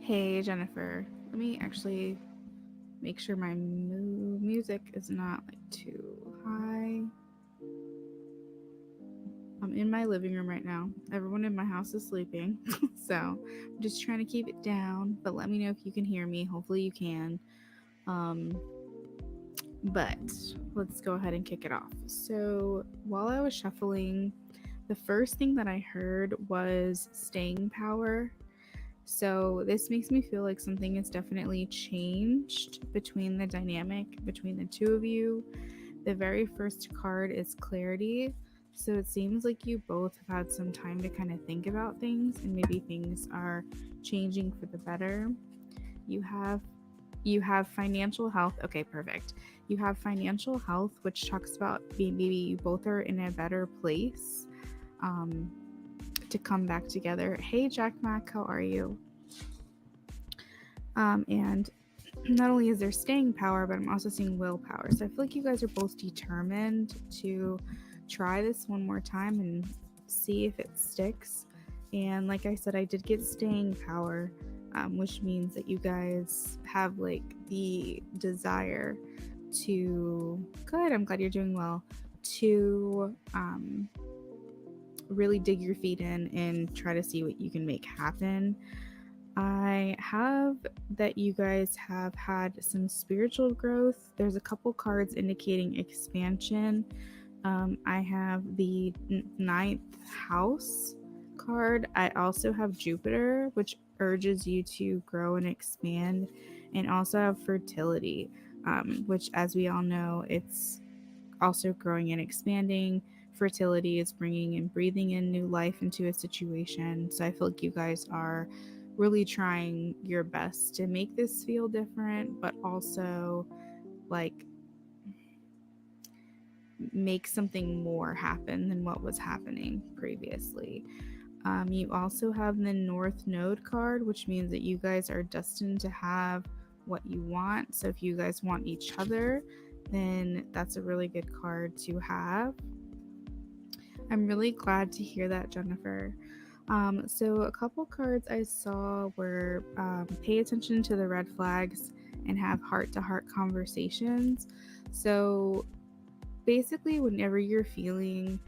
Hey, Jennifer. Let me actually make sure my music is not like too high. I'm in my living room right now. Everyone in my house is sleeping, so I'm just trying to keep it down. But let me know if you can hear me. Hopefully, you can. Um, but let's go ahead and kick it off. So, while I was shuffling, the first thing that I heard was staying power. So this makes me feel like something has definitely changed between the dynamic between the two of you. The very first card is clarity. So it seems like you both have had some time to kind of think about things and maybe things are changing for the better. You have you have financial health. Okay, perfect. You have financial health, which talks about maybe you both are in a better place um, to come back together. Hey, Jack Mac, how are you? And not only is there staying power, but I'm also seeing willpower. So I feel like you guys are both determined to try this one more time and see if it sticks. And like I said, I did get staying power, which means that you guys have like the desire to, good, I'm glad you're doing well, to really dig your feet in and try to see what you can make happen. I have that you guys have had some spiritual growth. There's a couple cards indicating expansion. I have the ninth house card. I also have Jupiter, which urges you to grow and expand, and also have fertility, which, as we all know, it's also growing and expanding. Fertility is bringing and breathing in new life into a situation. So I feel like you guys are really trying your best to make this feel different, but also like make something more happen than what was happening previously. You also have the North Node card, which means that you guys are destined to have what you want. So if you guys want each other, then that's a really good card to have. I'm really glad to hear that, Jennifer. So a couple cards I saw were pay attention to the red flags and have heart-to-heart conversations. So basically, whenever you're feeling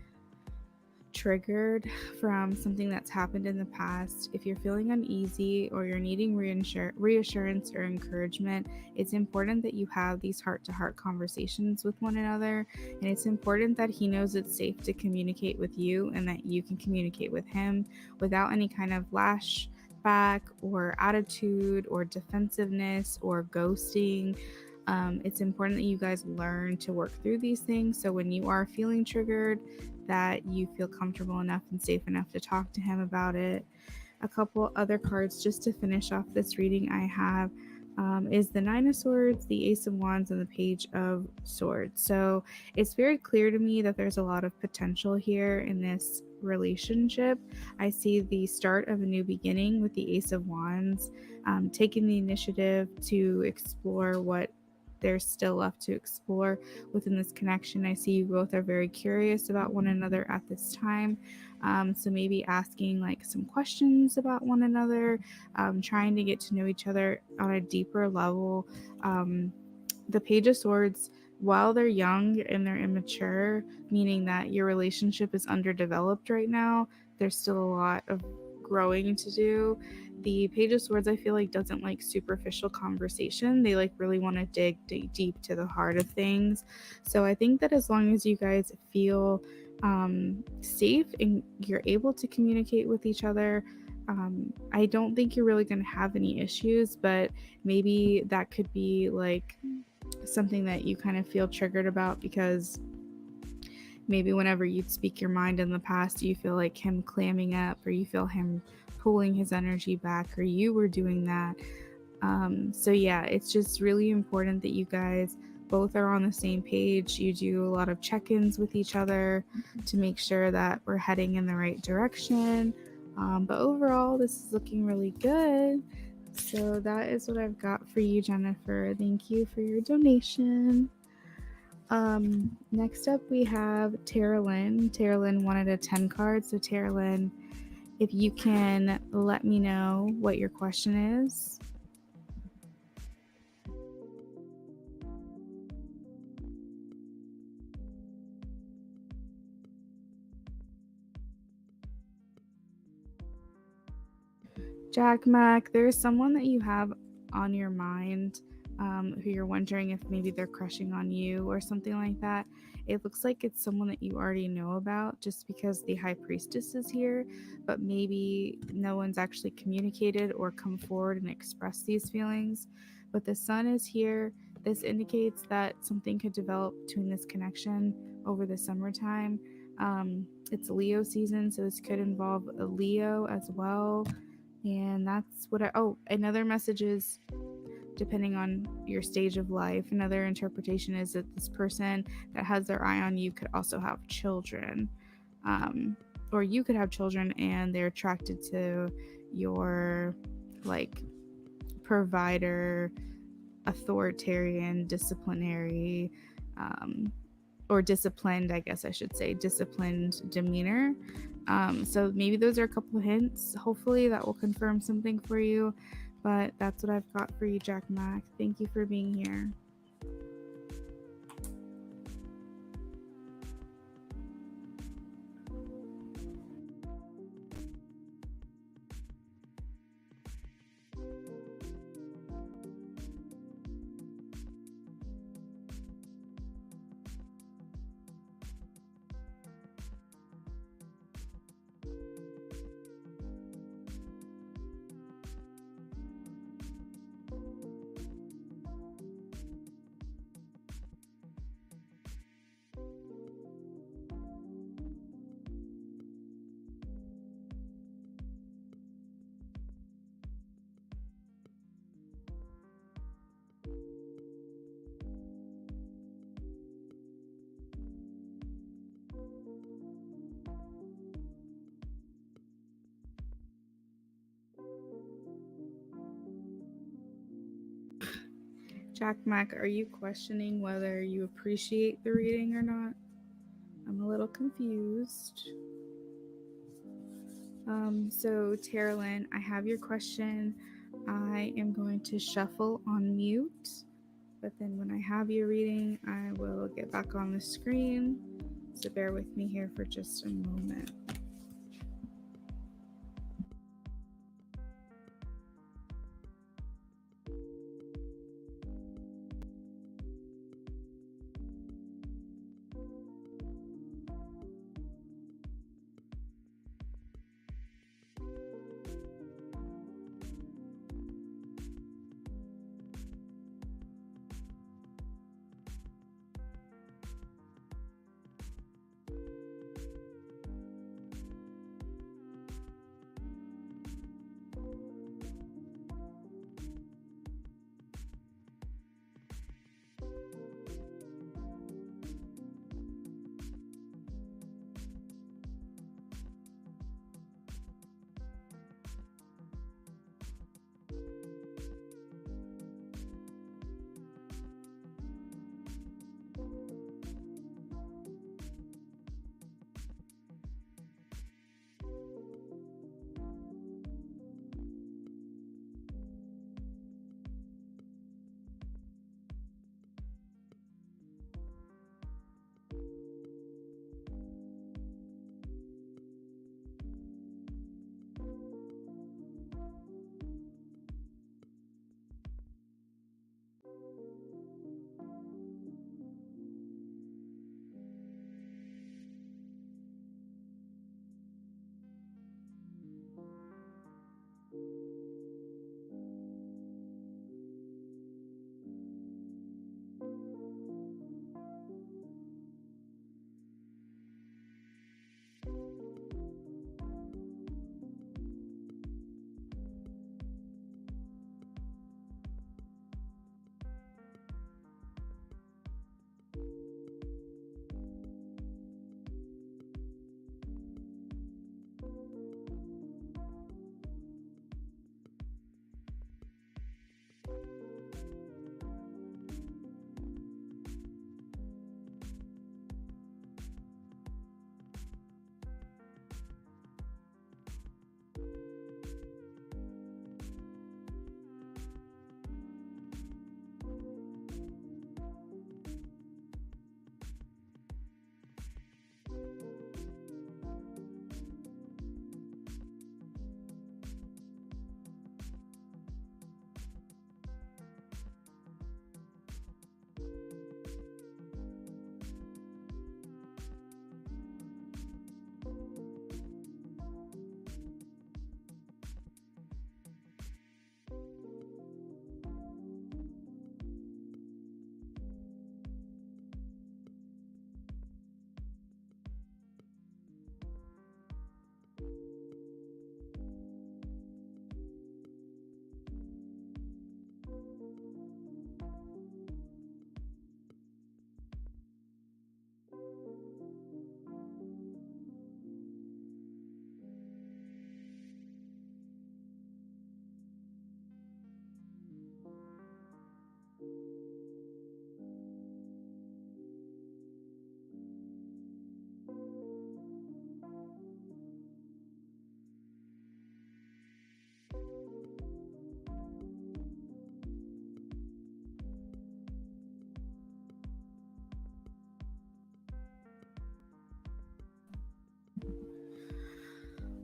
triggered from something that's happened in the past, if you're feeling uneasy or you're needing reassurance or encouragement, it's important that you have these heart to heart conversations with one another. And it's important that he knows it's safe to communicate with you and that you can communicate with him without any kind of lashback or attitude or defensiveness or ghosting. It's important that you guys learn to work through these things. So when you are feeling triggered, that you feel comfortable enough and safe enough to talk to him about it. A couple other cards just to finish off this reading I have is the Nine of Swords, the Ace of Wands, and the Page of Swords. So it's very clear to me that there's a lot of potential here in this relationship. I see the start of a new beginning with the Ace of Wands, taking the initiative to explore what there's still left to explore within this connection. I see you both are very curious about one another at this time. So maybe asking like some questions about one another, trying to get to know each other on a deeper level. The Page of Swords, while they're young and they're immature, meaning that your relationship is underdeveloped right now, there's still a lot of growing to do. The Page of Swords, I feel like, doesn't like superficial conversation. They like really want to dig deep to the heart of things. So I think that as long as you guys feel safe and you're able to communicate with each other, I don't think you're really going to have any issues, but maybe that could be like something that you kind of feel triggered about because maybe whenever you'd speak your mind in the past, you feel like him clamming up or you feel him pulling his energy back or you were doing that. So yeah, it's just really important that you guys both are on the same page. You do a lot of check-ins with each other to make sure that we're heading in the right direction. But overall, this is looking really good. So that is what I've got for you, Jennifer. Thank you for your donation. Next up we have Tara Lynn. Tara Lynn wanted a 10 card. So Tara Lynn, If you can let me know what your question is. Jack Mac, there's someone that you have on your mind who you're wondering if maybe they're crushing on you or something like that. It looks like it's someone that you already know about just because the High Priestess is here, but maybe no one's actually communicated or come forward and expressed these feelings. But the Sun is here. This indicates that something could develop between this connection over the summertime. It's Leo season, so this could involve a Leo as well. And that's what another message is, depending on your stage of life, another interpretation is that this person that has their eye on you could also have children. Or you could have children and they're attracted to your like provider, authoritarian, disciplinary, or disciplined, I guess I should say, disciplined demeanor. So maybe those are a couple of hints. Hopefully that will confirm something for you. But that's what I've got for you, Jack Mac. Thank you for being here. Jack Mac, are you questioning whether you appreciate the reading or not? I'm a little confused. So, Terralyn, I have your question. I am going to shuffle on mute, but then when I have your reading, I will get back on the screen. So, bear with me here for just a moment.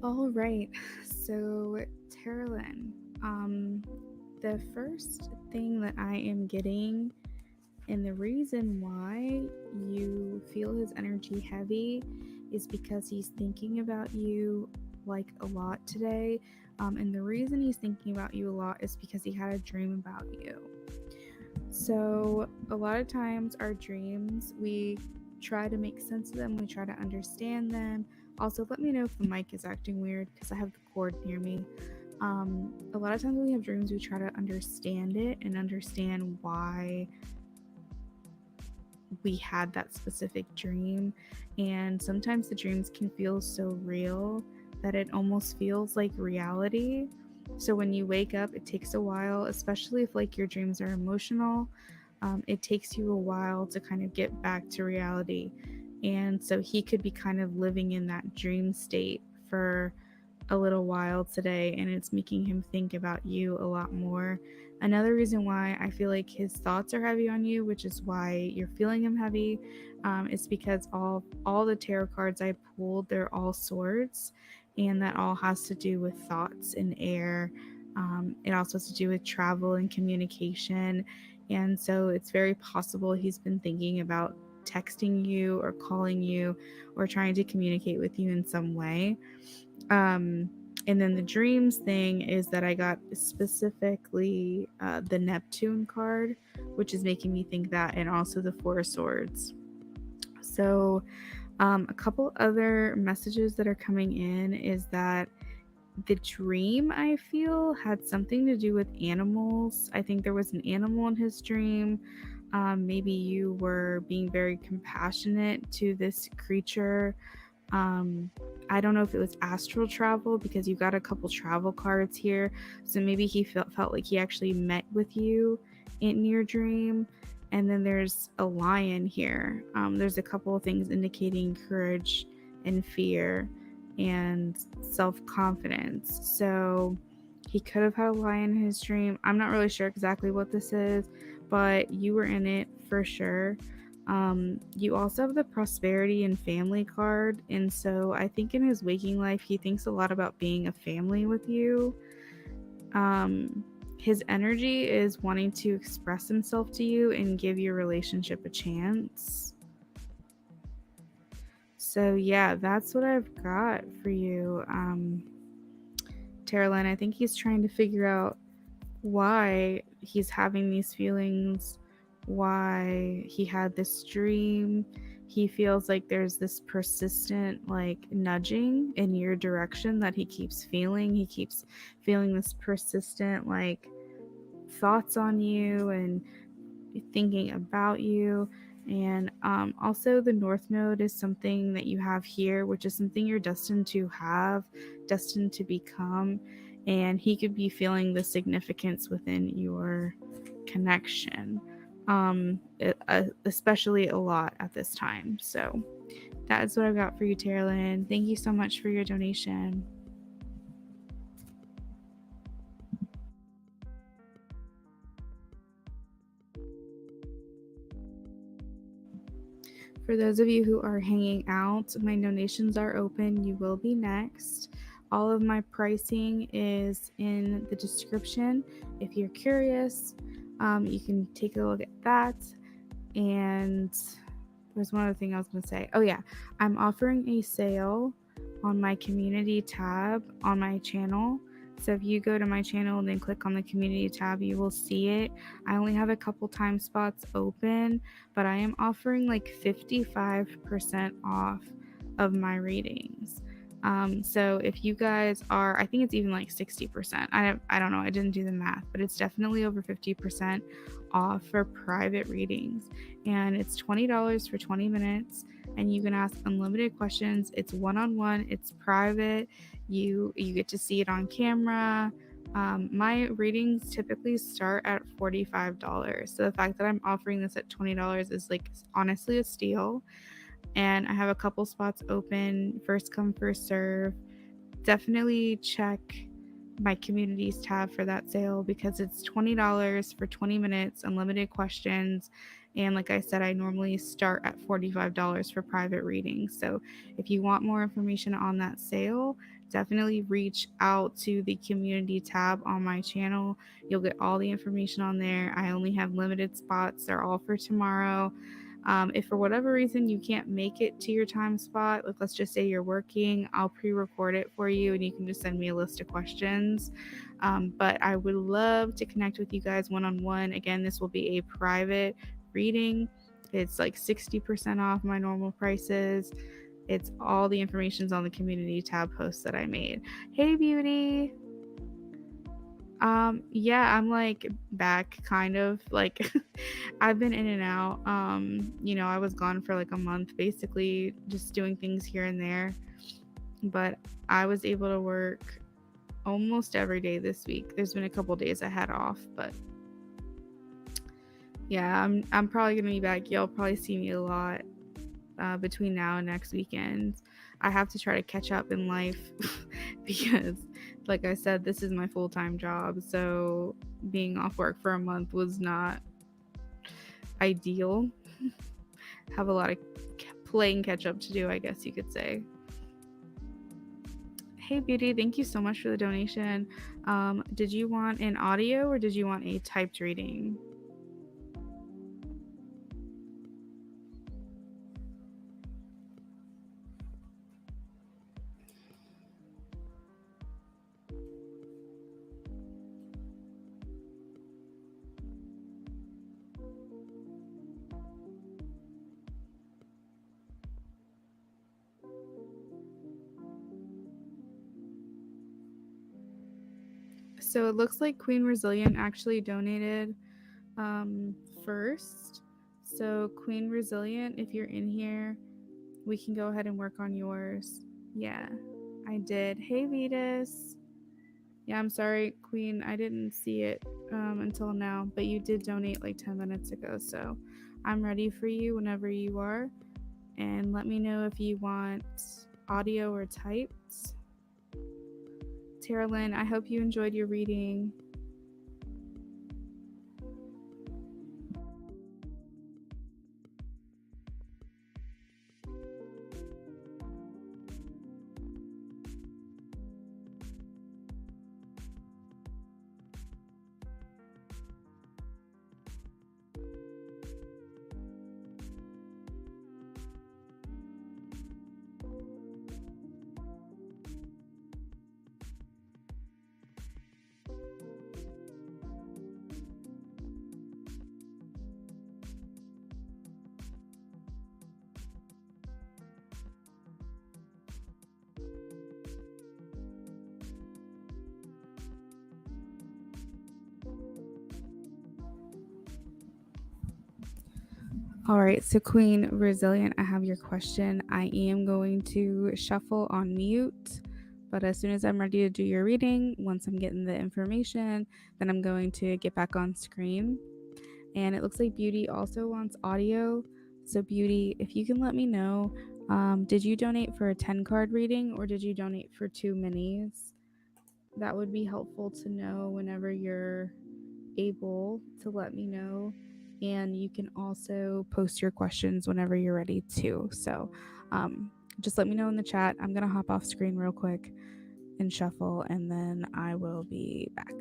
All right. So, Terralyn, the first thing that I am getting, and the reason why you feel his energy heavy, is because he's thinking about you like a lot today. And the reason he's thinking about you a lot is because he had a dream about you. So, a lot of times, our dreams, we try to make sense of them, we try to understand them. Also, let me know if the mic is acting weird because I have the cord near me. A lot of times when we have dreams, we try to understand it and understand why we had that specific dream. And sometimes the dreams can feel so real that it almost feels like reality. So when you wake up, it takes a while, especially if like your dreams are emotional. It takes you a while to kind of get back to reality. And so he could be kind of living in that dream state for a little while today, and it's making him think about you a lot more. Another reason why I feel like his thoughts are heavy on you, which is why you're feeling him heavy, is because all the tarot cards I pulled, they're all swords, and that all has to do with thoughts and air. It also has to do with travel and communication, and so it's very possible he's been thinking about texting you or calling you or trying to communicate with you in some way. um and then the dreams thing is that I got specifically the Neptune card, which is making me think that, and also the Four of Swords. So a couple other messages that are coming in is that the dream, I feel, had something to do with animals. I think there was an animal in his dream. Maybe you were being very compassionate to this creature. um I don't know if it was astral travel because you got a couple travel cards here, so maybe he felt like he actually met with you in your dream. And then there's a lion here. There's a couple of things indicating courage and fear and self-confidence. So he could have had a lion in his dream. I'm not really sure exactly what this is, but you were in it for sure. You also have the prosperity and family card, and so I think in his waking life he thinks a lot about being a family with you. um his energy is wanting to express himself to you and give your relationship a chance. So yeah, that's what I've got for you, Terralyn. I think he's trying to figure out why he's having these feelings, why he had this dream. He feels like there's this persistent like nudging in your direction that he keeps feeling. He keeps feeling this persistent like thoughts on you and thinking about you. And also, the North Node is something that you have here, which is something you're destined to have, destined to become. And he could be feeling the significance within your connection, especially a lot at this time. So, that is what I've got for you, Terralyn. Thank you so much for your donation. For those of you who are hanging out, my donations are open. You will be next. All of my pricing is in the description. If you're curious, you can take a look at that. And there's one other thing I was going to say. Oh, yeah. I'm offering a sale on my community tab on my channel. So if you go to my channel and then click on the community tab, you will see it. I only have a couple time spots open, but I am offering like 55% off of my readings. So if you guys are, I think it's even like 60%. I don't know. I didn't do the math, but it's definitely over 50% off for private readings. And it's $20 for 20 minutes. And you can ask unlimited questions. It's one-on-one. It's private. You get to see it on camera. My readings typically start at $45. So the fact that I'm offering this at $20 is like honestly a steal. And I have a couple spots open, first come, first serve. Definitely check my communities tab for that sale because it's $20 for 20 minutes, unlimited questions. And like I said, I normally start at $45 for private readings. So if you want more information on that sale, definitely reach out to the community tab on my channel. You'll get all the information on there. I only have limited spots, they're all for tomorrow. If for whatever reason you can't make it to your time spot, like let's just say you're working, I'll pre-record it for you and you can just send me a list of questions. But I would love to connect with you guys one-on-one. Again, this will be a private reading. It's like 60% off my normal prices. It's all the information's on the community tab post that I made. Hey, Beauty. Yeah, I'm like back kind of like I've been in and out. I was gone for like a month basically just doing things here and there. But I was able to work almost every day this week. There's been a couple days I had off, but yeah, I'm probably gonna be back. You'll probably see me a lot between now and next weekend. I have to try to catch up in life because, like I said, this is my full-time job. So being off work for a month was not ideal. Have a lot of playing catch up to do, I guess you could say. Hey, Beauty, thank you so much for the donation. Did you want an audio or did you want a typed reading? So it looks like Queen Resilient actually donated first. So Queen Resilient, if you're in here, we can go ahead and work on yours. Yeah, I did. Hey, Vetus. Yeah, I'm sorry, Queen. I didn't see it until now, but you did donate like 10 minutes ago. So I'm ready for you whenever you are. And let me know if you want audio or typed. Tara Lynn, I hope you enjoyed your reading. All right, so Queen Resilient, I have your question. I am going to shuffle on mute, but as soon as I'm ready to do your reading, once I'm getting the information, then I'm going to get back on screen. And it looks like Beauty also wants audio. So Beauty, if you can let me know, did you donate for a 10 card reading or did you donate for 2 minis? That would be helpful to know whenever you're able to let me know. And you can also post your questions whenever you're ready too. So just let me know in the chat. I'm going to hop off screen real quick and shuffle, and then I will be back.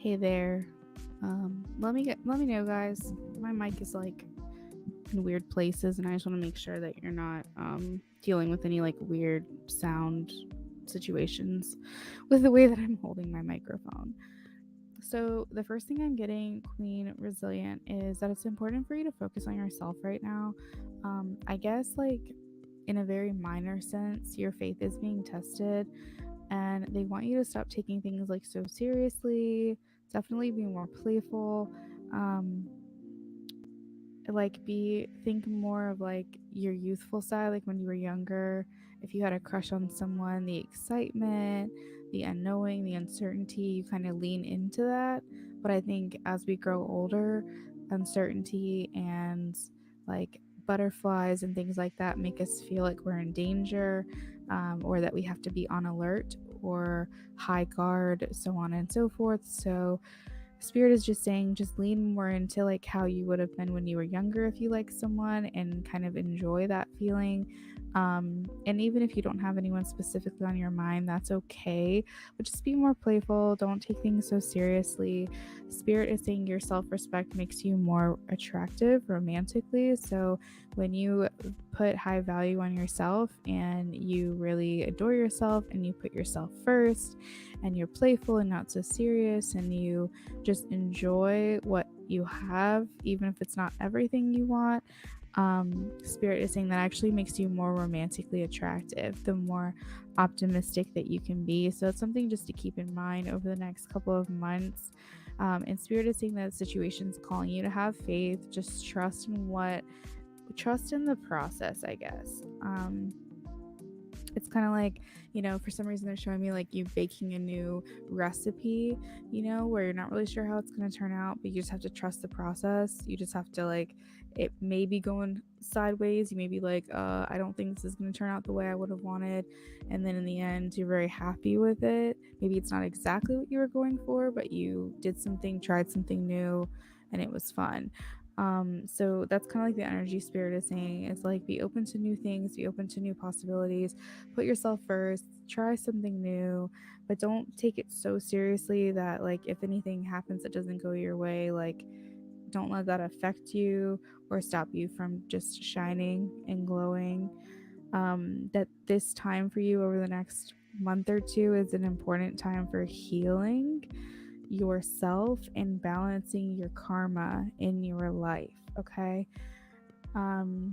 Hey there. Let me know, guys. My mic is like in weird places, and I just want to make sure that you're not dealing with any like weird sound situations with the way that I'm holding my microphone. So the first thing I'm getting, Queen Resilient, is that it's important for you to focus on yourself right now. I guess like in a very minor sense, your faith is being tested, and they want you to stop taking things like so seriously. Definitely be more playful. Um, like be think more of like your youthful side, like when you were younger. If you had a crush on someone, the excitement, the unknowing, the uncertainty, you kind of lean into that. But I think as we grow older, uncertainty and like butterflies and things like that make us feel like we're in danger, or that we have to be on alert or high guard, so on and so forth. So Spirit is just saying, just lean more into like how you would have been when you were younger if you like someone, and kind of enjoy that feeling. And even if you don't have anyone specifically on your mind, that's okay. But just be more playful. Don't take things so seriously. Spirit is saying your self respect makes you more attractive romantically. So when you put high value on yourself and you really adore yourself and you put yourself first and you're playful and not so serious and you just enjoy what you have, even if it's not everything you want. Spirit is saying that actually makes you more romantically attractive the more optimistic that you can be. So it's something just to keep in mind over the next couple of months. And Spirit is saying that the situation's calling you to have faith, just trust in the process, I guess. It's kind of like, for some reason they're showing me like you baking a new recipe, where you're not really sure how it's going to turn out, but you just have to trust the process. You just have to like, it may be going sideways. You may be like, I don't think this is going to turn out the way I would have wanted. And then in the end, you're very happy with it. Maybe it's not exactly what you were going for, but you did something, tried something new, and it was fun. So that's kind of like the energy Spirit is saying. It's like be open to new things, be open to new possibilities, put yourself first, try something new, but don't take it so seriously that like if anything happens that doesn't go your way, like don't let that affect you or stop you from just shining and glowing. That this time for you over the next month or two is an important time for healing yourself and balancing your karma in your life. Okay. um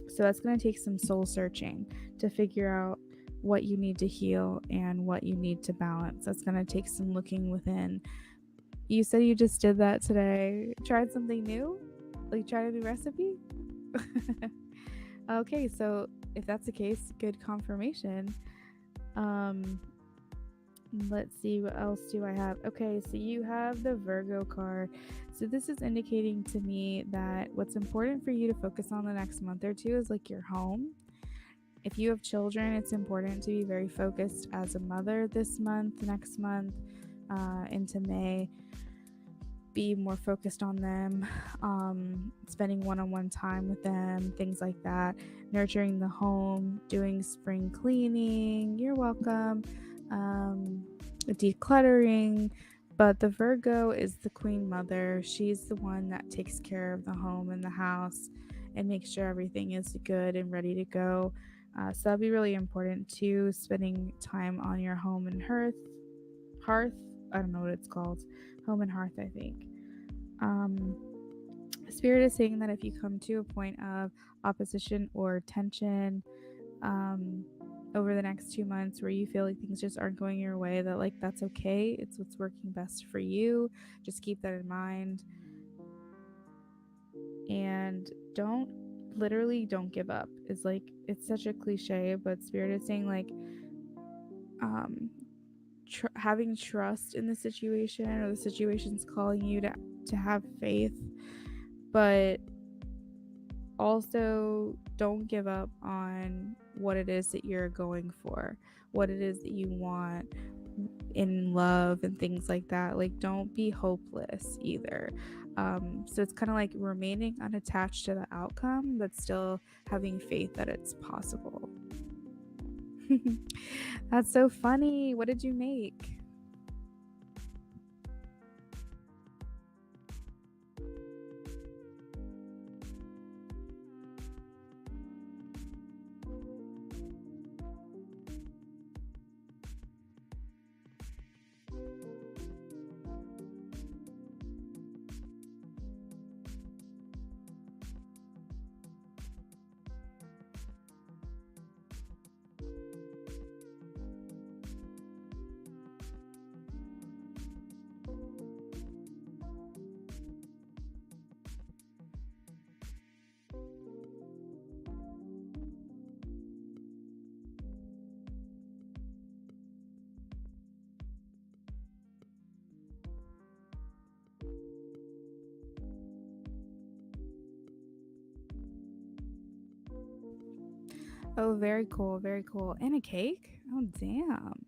so that's going to take some soul searching to figure out what you need to heal and what you need to balance. That's going to take some looking within. You said you just did that today. Tried something new? Like tried a new recipe? Okay, so if that's the case, good confirmation. Let's see, what else do I have? Okay, so you have the Virgo card. So this is indicating to me that what's important for you to focus on the next month or two is like your home. If you have children, it's important to be very focused as a mother this month, next month, into May. Be more focused on them, spending one-on-one time with them, things like that, nurturing the home, doing spring cleaning, you're welcome, decluttering. But the Virgo is the queen mother. She's the one that takes care of the home and the house and makes sure everything is good and ready to go. So that'd be really important too, spending time on your home and hearth. I don't know what it's called. Home and hearth, I think. Spirit is saying that if you come to a point of opposition or tension, over the next 2 months where you feel like things just aren't going your way, that like that's okay. It's what's working best for you. Just keep that in mind. And don't give up. It's like, it's such a cliche, but Spirit is saying like having trust in the situation, or the situation's calling you to have faith, but also don't give up on what it is that you're going for, what it is that you want in love and things like that. Like, don't be hopeless either. So it's kind of like remaining unattached to the outcome, but still having faith that it's possible. That's so funny. What did you make? Oh, very cool, very cool. And a cake? Oh, damn.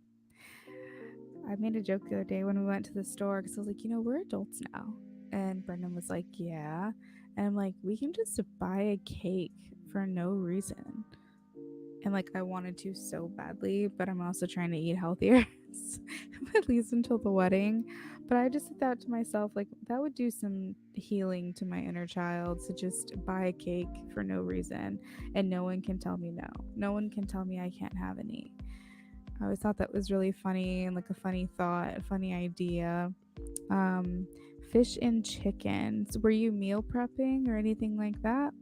I made a joke the other day when we went to the store because I was like, we're adults now. And Brendan was like, yeah. And I'm like, we can just buy a cake for no reason. And like, I wanted to so badly, but I'm also trying to eat healthier, at least until the wedding. But I just said that to myself, like, that would do some healing to my inner child to just buy a cake for no reason. And no one can tell me no. No one can tell me I can't have any. I always thought that was really funny and like a funny thought, a funny idea. Um, Fish and chickens. Were you meal prepping or anything like that?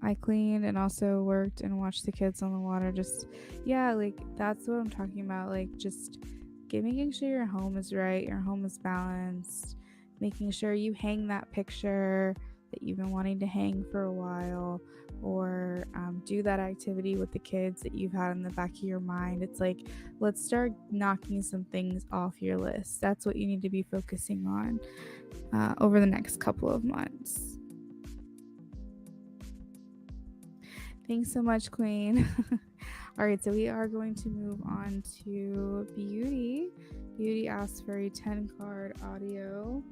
I cleaned and also worked and watched the kids on the water. Just, yeah, like that's what I'm talking about. Like, just making sure your home is right, your home is balanced, making sure you hang that picture that you've been wanting to hang for a while, or do that activity with the kids that you've had in the back of your mind. It's like, let's start knocking some things off your list. That's what you need to be focusing on over the next couple of months. Thanks so much, Queen. All right, so we are going to move on to Beauty. Beauty asks for a 10 card audio.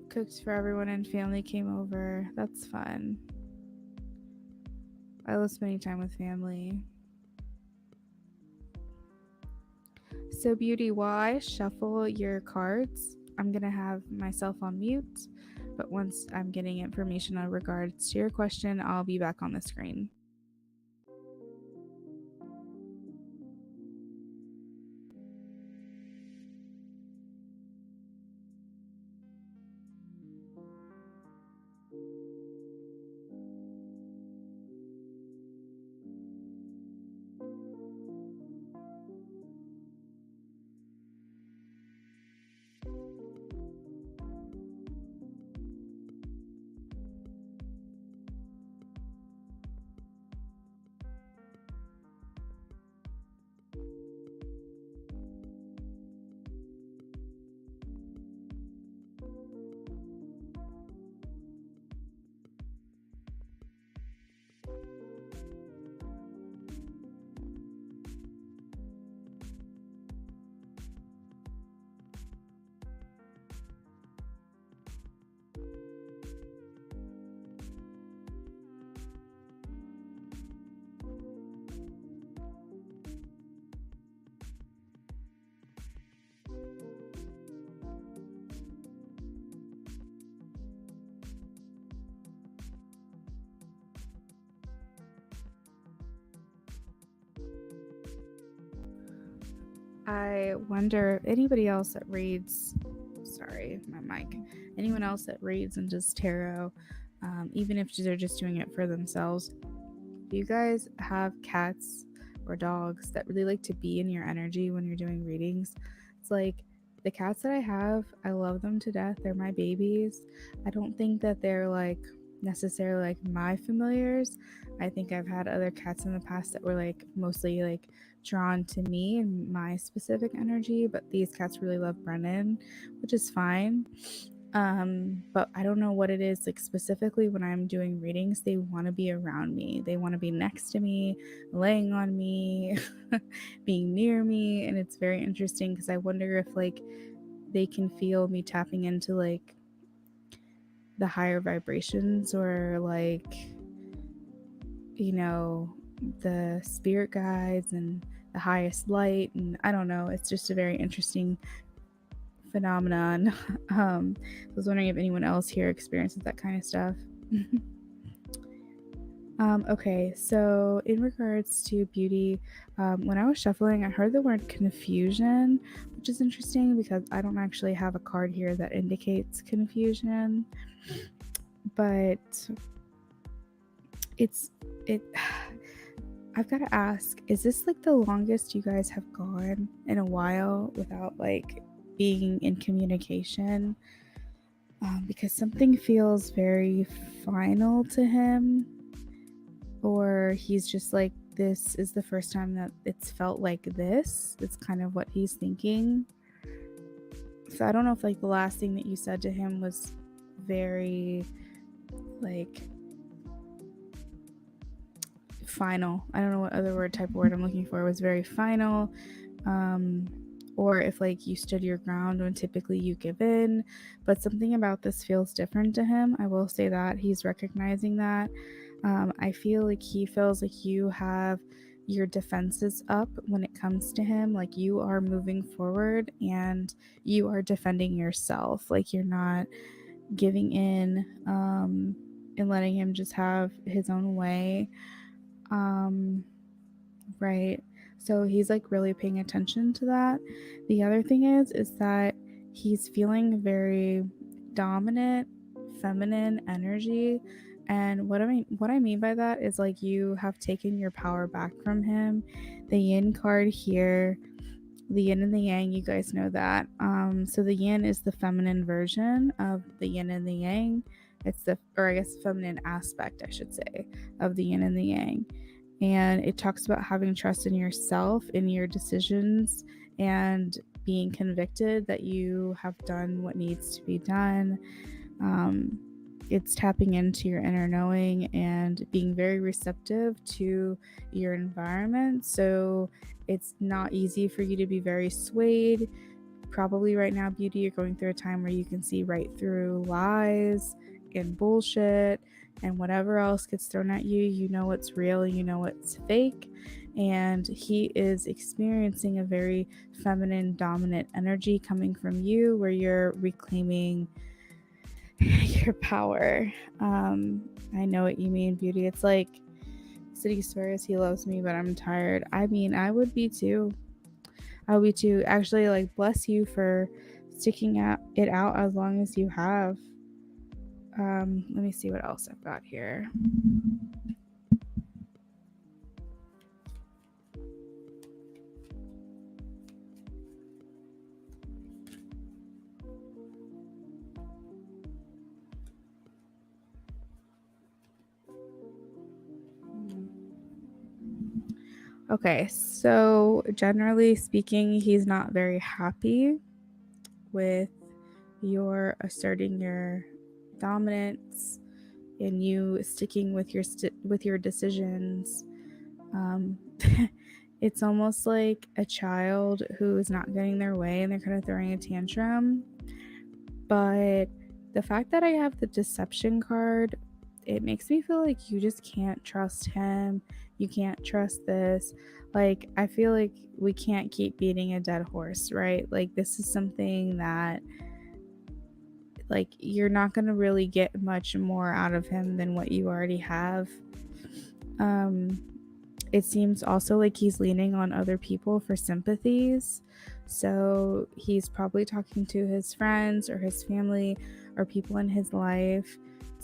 Cooked for everyone and family came over. That's fun. I love spending time with family. So, Beauty, while I shuffle your cards, I'm going to have myself on mute. But once I'm getting information in regards to your question, I'll be back on the screen. I wonder if anybody else that reads, sorry, my mic, anyone else that reads and does tarot, even if they're just doing it for themselves, do you guys have cats or dogs that really like to be in your energy when you're doing readings? It's like the cats that I have, I love them to death. They're my babies. I don't think that they're like necessarily like my familiars. I think I've had other cats in the past that were like mostly like drawn to me and my specific energy, but these cats really love Brennan, which is fine. But I don't know what it is, like specifically when I'm doing readings, they want to be around me, they want to be next to me, laying on me, being near me. And it's very interesting because I wonder if like they can feel me tapping into like the higher vibrations, or like, the spirit guides and the highest light. And I don't know, it's just a very interesting phenomenon. I was wondering if anyone else here experiences that kind of stuff. Okay, so in regards to Beauty, when I was shuffling, I heard the word confusion, which is interesting because I don't actually have a card here that indicates confusion, but it. I've got to ask, is this like the longest you guys have gone in a while without like being in communication? Because something feels very final to him, or he's just like, this is the first time that it's felt like this. It's kind of what he's thinking. So I don't know if like the last thing that you said to him was very like final. I don't know what other type of word I'm looking for. It was very final. Um, or if like you stood your ground when typically you give in, but something about this feels different to him. I will say that he's recognizing that. I feel like he feels like you have your defenses up when it comes to him. Like you are moving forward and you are defending yourself. Like you're not giving in and letting him just have his own way. Um, right. So he's like really paying attention to that. The other thing is that he's feeling very dominant, feminine energy. And what I mean by that is like you have taken your power back from him. The yin card here, the yin and the yang, you guys know that. So the yin is the feminine version of the yin and the yang. It's the, or I guess feminine aspect, I should say, of the yin and the yang. And it talks about having trust in yourself, in your decisions, and being convicted that you have done what needs to be done. Um, it's tapping into your inner knowing and being very receptive to your environment. So it's not easy for you to be very swayed. Probably right now, Beauty, you're going through a time where you can see right through lies and bullshit and whatever else gets thrown at you. You know what's real, you know what's fake. And he is experiencing a very feminine, dominant energy coming from you where you're reclaiming your power. I know what you mean, Beauty. It's like City swears he loves me, but I'm tired. I mean, I would be too. I would be too. Actually, like, bless you for sticking it out as long as you have. Let me see what else I've got here. Okay, so generally speaking, he's not very happy with your asserting your dominance and you sticking with your decisions. Um, it's almost like a child who is not getting their way and they're kind of throwing a tantrum. But the fact that I have the deception card, it makes me feel like you just can't trust him. You can't trust this. Like, I feel like we can't keep beating a dead horse, right? Like, this is something that, like, you're not going to really get much more out of him than what you already have. It seems also like he's leaning on other people for sympathies. So he's probably talking to his friends or his family or people in his life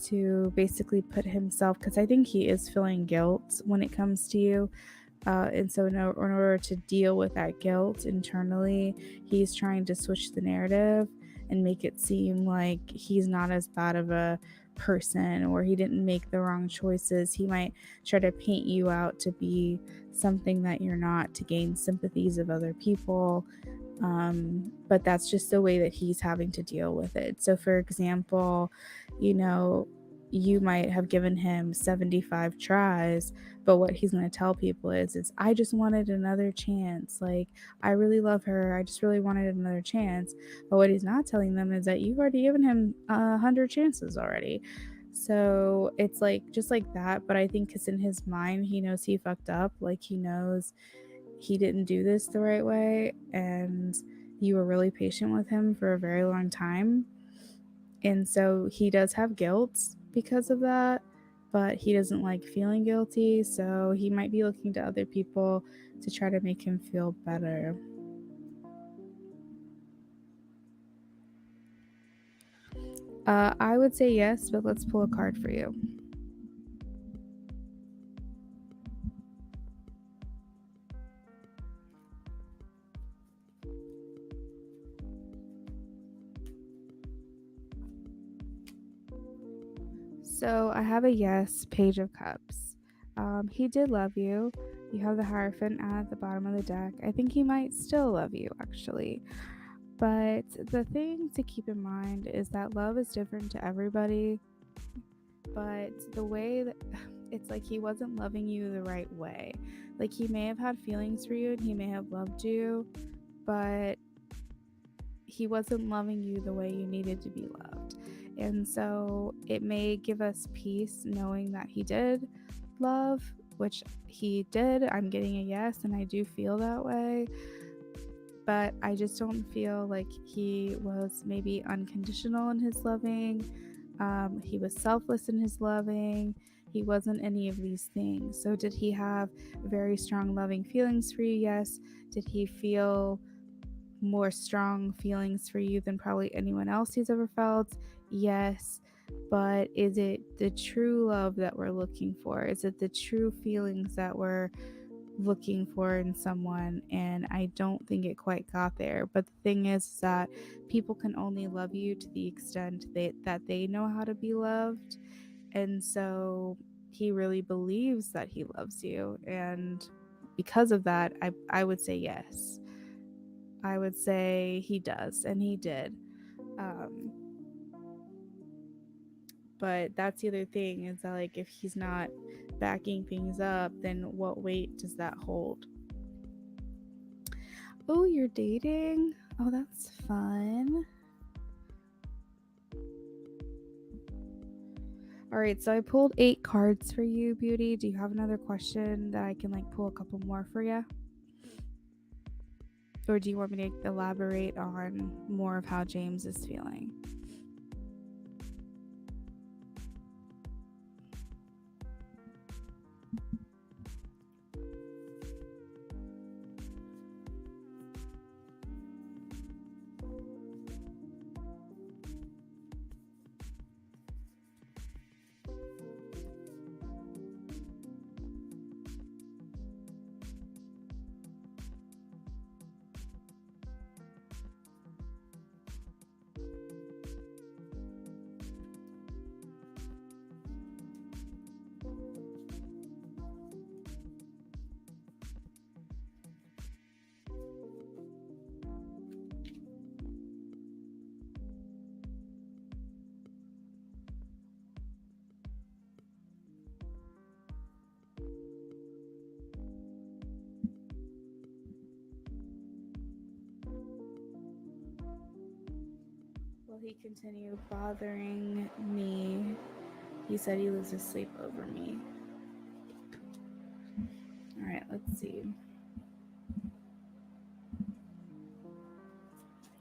to basically put himself, because I think he is feeling guilt when it comes to you. And so, in order to deal with that guilt internally, he's trying to switch the narrative and make it seem like he's not as bad of a person or he didn't make the wrong choices. He might try to paint you out to be something that you're not to gain sympathies of other people. But that's just the way that he's having to deal with it. So, for example, you might have given him 75 tries, but what he's going to tell people is I just wanted another chance. Like, I really love her. I just really wanted another chance. But what he's not telling them is that you've already given him 100 chances already. So it's like just like that. But I think because in his mind, he knows he fucked up. Like, he knows he didn't do this the right way. And you were really patient with him for a very long time. And so he does have guilt because of that, but he doesn't like feeling guilty. So he might be looking to other people to try to make him feel better. I would say yes, but let's pull a card for you. So I have a yes, Page of Cups. He did love you. You have the Hierophant at the bottom of the deck. I think he might still love you, actually. But the thing to keep in mind is that love is different to everybody. But the way that it's like he wasn't loving you the right way. Like he may have had feelings for you and he may have loved you, but he wasn't loving you the way you needed to be loved. And so it may give us peace knowing that he did love, which he did. I'm getting a yes, and I do feel that way. But I just don't feel like he was maybe unconditional in his loving. He was selfless in his loving. He wasn't any of these things. So, did he have very strong loving feelings for you? Yes. Did he feel more strong feelings for you than probably anyone else he's ever felt? Yes. But is it the true love that we're looking for? Is it the true feelings that we're looking for in someone? And I don't think it quite got there. But the thing is that people can only love you to the extent that they know how to be loved. And so he really believes that he loves you. And because of that, I would say yes. I would say he does, and he did. But that's the other thing is that, like, if he's not backing things up, then what weight does that hold? Oh, you're dating? Oh, that's fun. All right, so I pulled 8 cards for you, Beauty. Do you have another question that I can like pull a couple more for you? Or do you want me to elaborate on more of how James is feeling? Will he continue bothering me? He said he loses sleep over me. All right, let's see.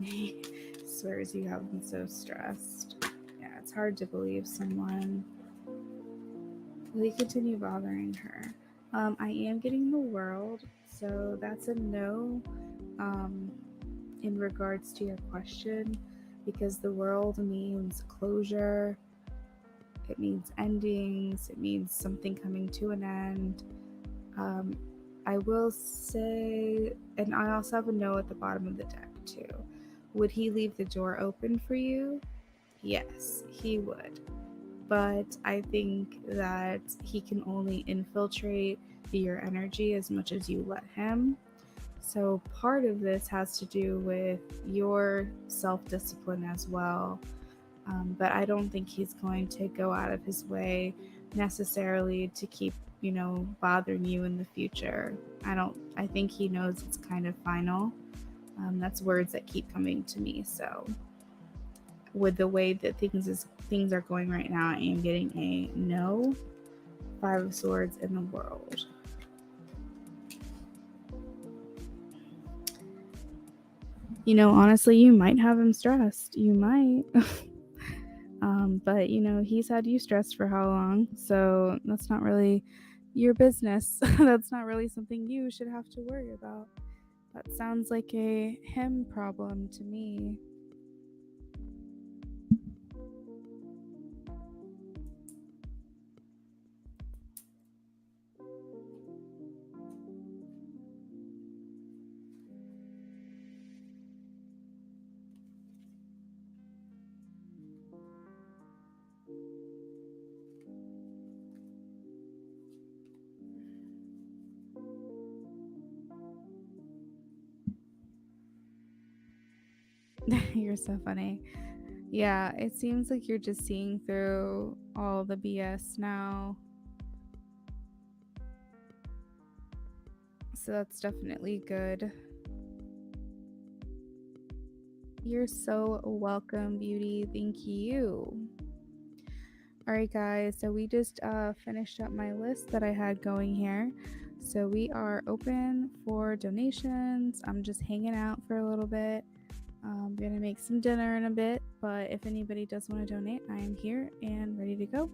He swears you have been so stressed. Yeah, it's hard to believe someone. Will he continue bothering her? I am getting the world, so that's a no in regards to your question, because the world means closure, it means endings, it means something coming to an end. I will say, and I also have a no at the bottom of the deck too. Would he leave the door open for you? Yes, he would. But I think that he can only infiltrate your energy as much as you let him. So part of this has to do with your self-discipline as well. But I don't think he's going to go out of his way necessarily to keep, bothering you in the future. I think he knows it's kind of final. That's words that keep coming to me. So with the way that things are going right now, I am getting a no. 5 of Swords in the world. Honestly, you might have him stressed. You might. But he's had you stressed for how long? So that's not really your business. That's not really something you should have to worry about. That sounds like a him problem to me. You're so funny. Yeah, it seems like you're just seeing through all the BS now. So that's definitely good. You're so welcome, beauty. Thank you. All right, guys. So we just finished up my list that I had going here. So we are open for donations. I'm just hanging out for a little bit. I'm going to make some dinner in a bit, but if anybody does want to donate, I am here and ready to go.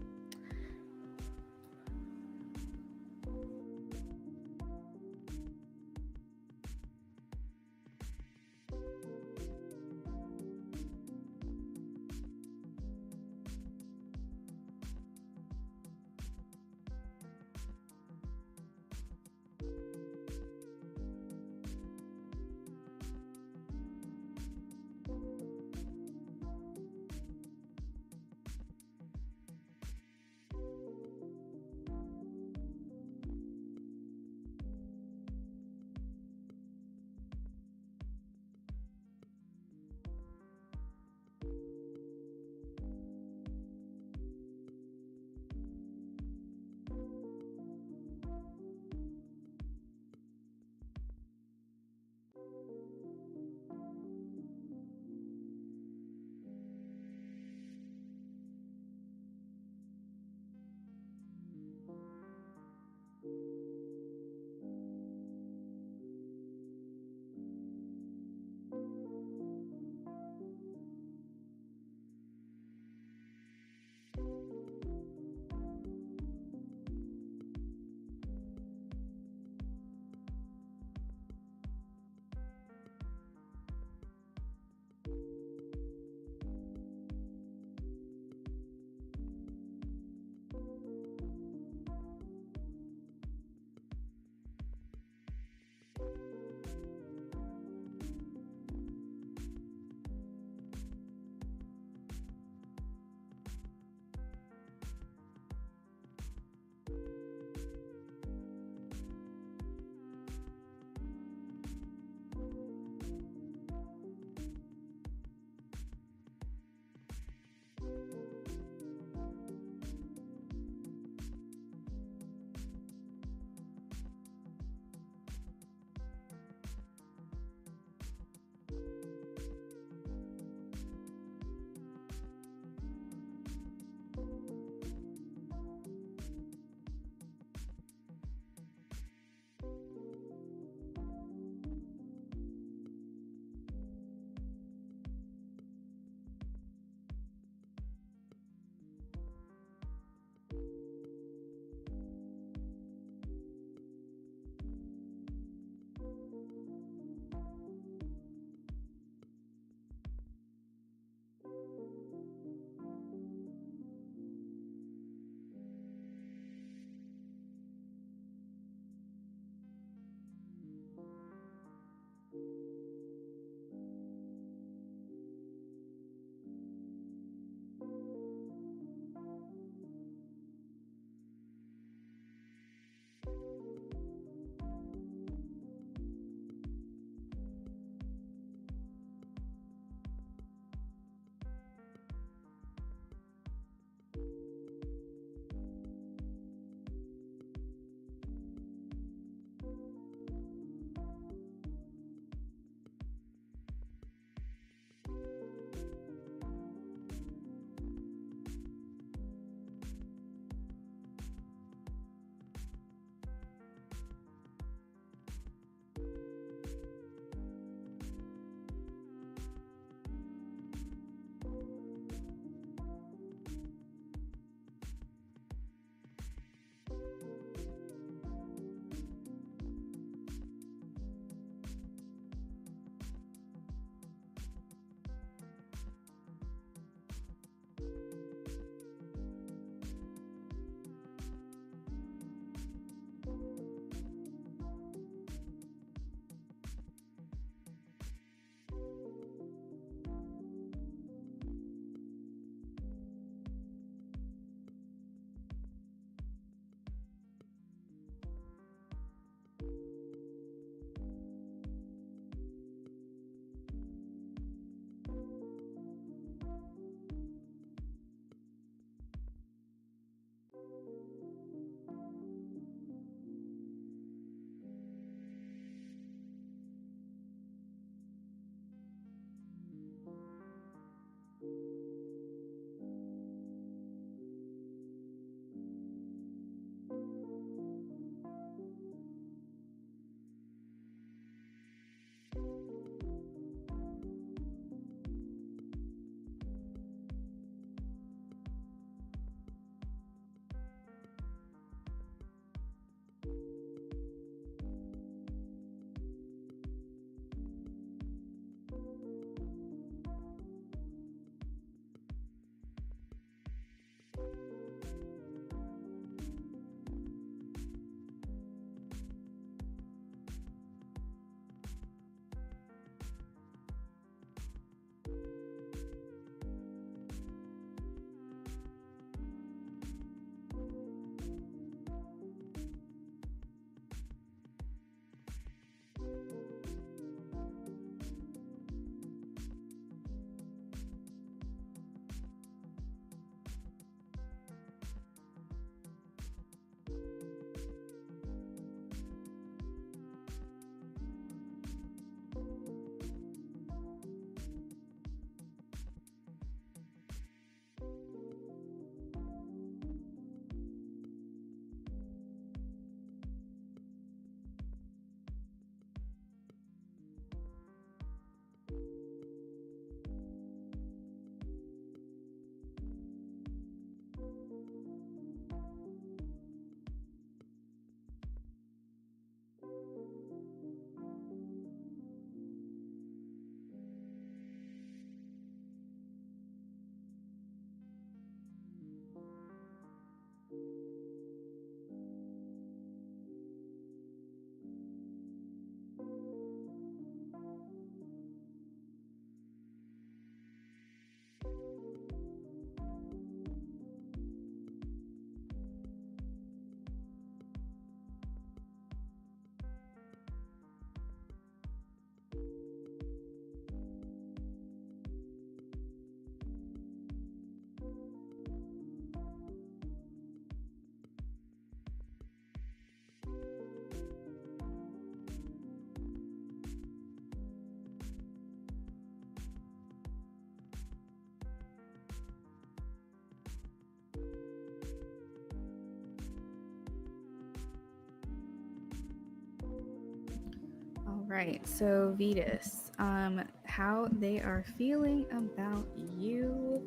All right, so Vetus, how they are feeling about you.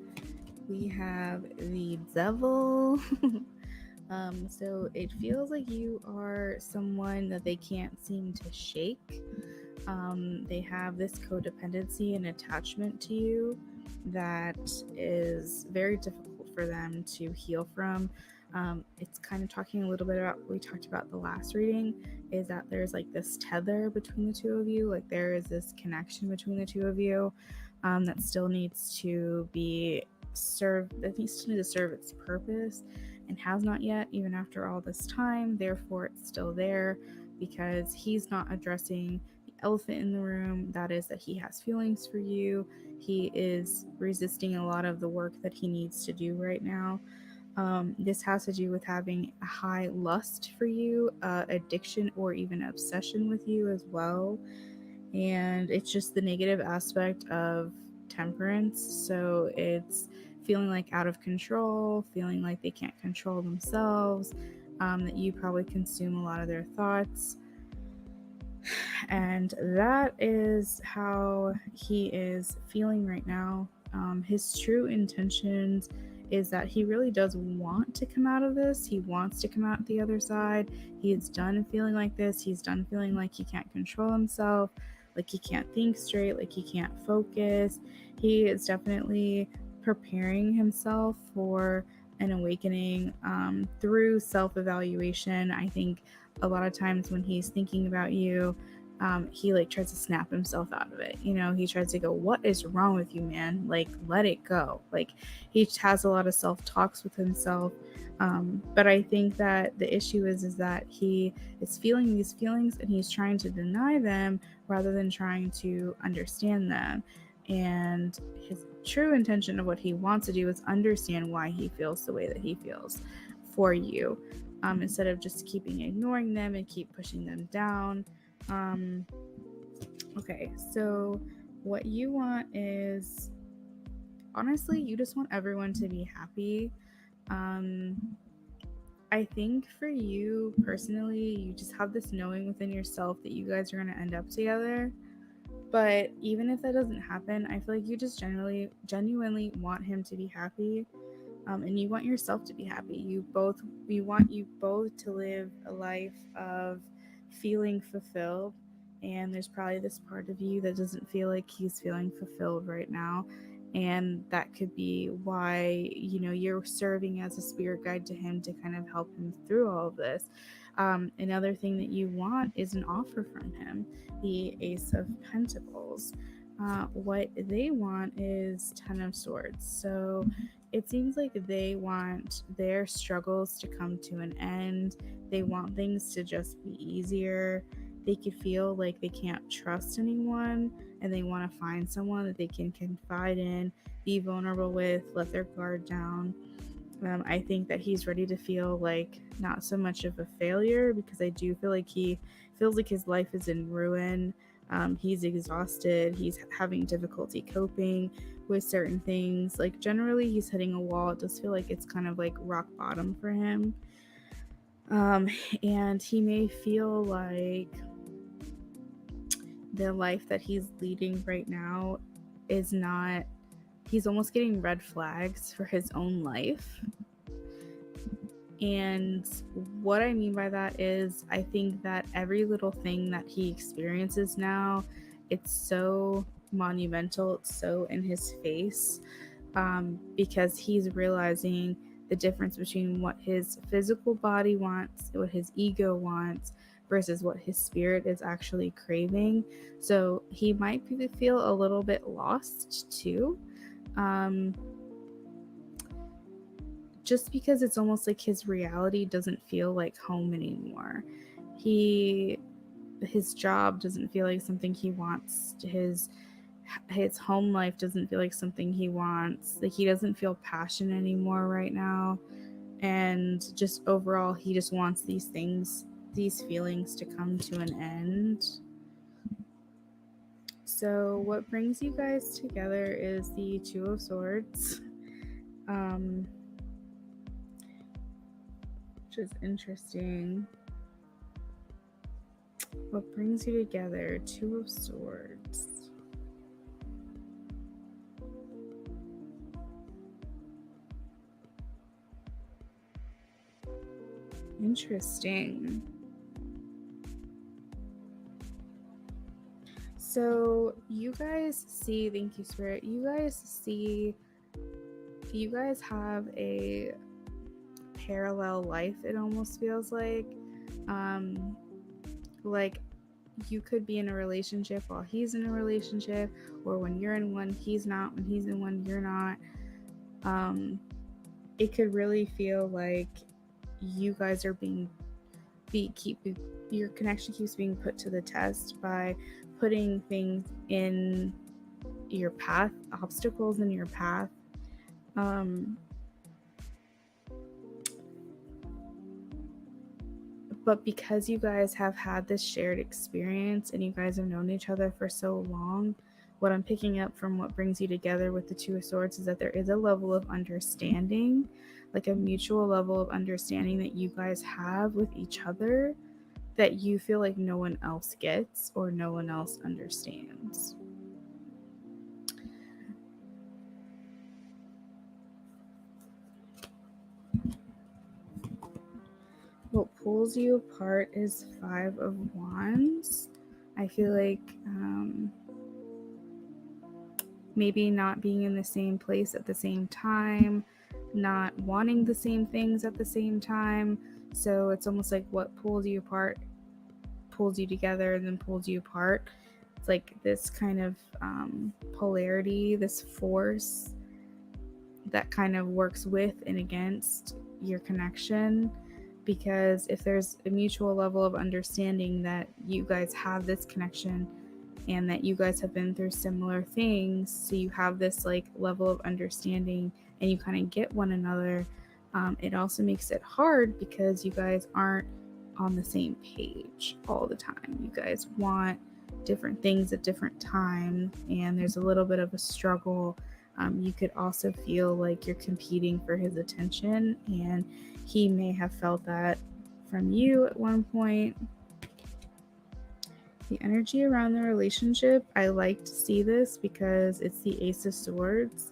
We have the devil. So it feels like you are someone that they can't seem to shake. They have this codependency and attachment to you that is very difficult for them to heal from. It's kind of talking a little bit about what we talked about the last reading, is that there's like this tether between the two of you, like there is this connection between the two of you that still needs to be served, that needs to serve its purpose and has not yet, even after all this time. Therefore, it's still there because he's not addressing elephant in the room, that is that he has feelings for you. He is resisting a lot of the work that he needs to do right now. This has to do with having a high lust for you, addiction, or even obsession with you as well. And it's just the negative aspect of temperance. So it's feeling like out of control, feeling like they can't control themselves, that you probably consume a lot of their thoughts. And that is how he is feeling right now. His true intentions is that he really does want to come out of this. He wants to come out the other side. He is done feeling like this. He's done feeling like he can't control himself, like he can't think straight, like he can't focus. He is definitely preparing himself for an awakening through self-evaluation. I think a lot of times when he's thinking about you, he like tries to snap himself out of it. You know, he tries to go, "What is wrong with you, man? Like, let it go." Like, he has a lot of self talks with himself. But I think that the issue is that he is feeling these feelings and he's trying to deny them rather than trying to understand them. And his true intention of what he wants to do is understand why he feels the way that he feels for you, instead of just keeping ignoring them and keep pushing them down. um, okay, so what you want is, honestly, you just want everyone to be happy. um, I think for you personally, you just have this knowing within yourself that you guys are going to end up together. But even if that doesn't happen, I feel like you just genuinely want him to be happy, and you want yourself to be happy. You want you both to live a life of feeling fulfilled. And there's probably this part of you that doesn't feel like he's feeling fulfilled right now. And that could be why, you're serving as a spirit guide to him to kind of help him through all of this. Another thing that you want is an offer from him, the Ace of Pentacles. What they want is Ten of Swords. So it seems like they want their struggles to come to an end. They want things to just be easier. They could feel like they can't trust anyone, and they want to find someone that they can confide in, be vulnerable with, let their guard down. I think that he's ready to feel like not so much of a failure, because I do feel like he feels like his life is in ruin. He's exhausted. He's having difficulty coping with certain things. Like, generally, he's hitting a wall. It does feel like it's kind of like rock bottom for him. And he may feel like the life that he's leading right now is not, he's almost getting red flags for his own life. And what I mean by that is, I think that every little thing that he experiences now, it's so monumental, it's so in his face, because he's realizing the difference between what his physical body wants, what his ego wants, versus what his spirit is actually craving. So he might feel a little bit lost too. Just because it's almost like his reality doesn't feel like home anymore. His job doesn't feel like something he wants. His home life doesn't feel like something he wants. Like, he doesn't feel passion anymore right now. And just overall, he just wants these feelings to come to an end. So what brings you guys together is the Two of Swords. Which is interesting. What brings you together? Two of Swords. Interesting. So you guys see, thank you, Spirit. You guys have a parallel life, it almost feels like. Like you could be in a relationship while he's in a relationship, or when you're in one, he's not, when he's in one, you're not. It could really feel like you guys are your connection keeps being put to the test by putting things in your path, obstacles in your path. But because you guys have had this shared experience and you guys have known each other for so long, what I'm picking up from what brings you together with the Two of Swords is that there is a level of understanding, like a mutual level of understanding that you guys have with each other that you feel like no one else gets or no one else understands. What pulls you apart is Five of Wands. I feel like maybe not being in the same place at the same time, not wanting the same things at the same time. So it's almost like what pulls you apart pulls you together and then pulls you apart. It's like this kind of polarity, this force that kind of works with and against your connection. Because if there's a mutual level of understanding that you guys have this connection and that you guys have been through similar things, so you have this like level of understanding and you kind of get one another, it also makes it hard because you guys aren't on the same page all the time. You guys want different things at different times, and there's a little bit of a struggle. You could also feel like you're competing for his attention, and he may have felt that from you at one point. The energy around the relationship, I like to see this because it's the Ace of Swords,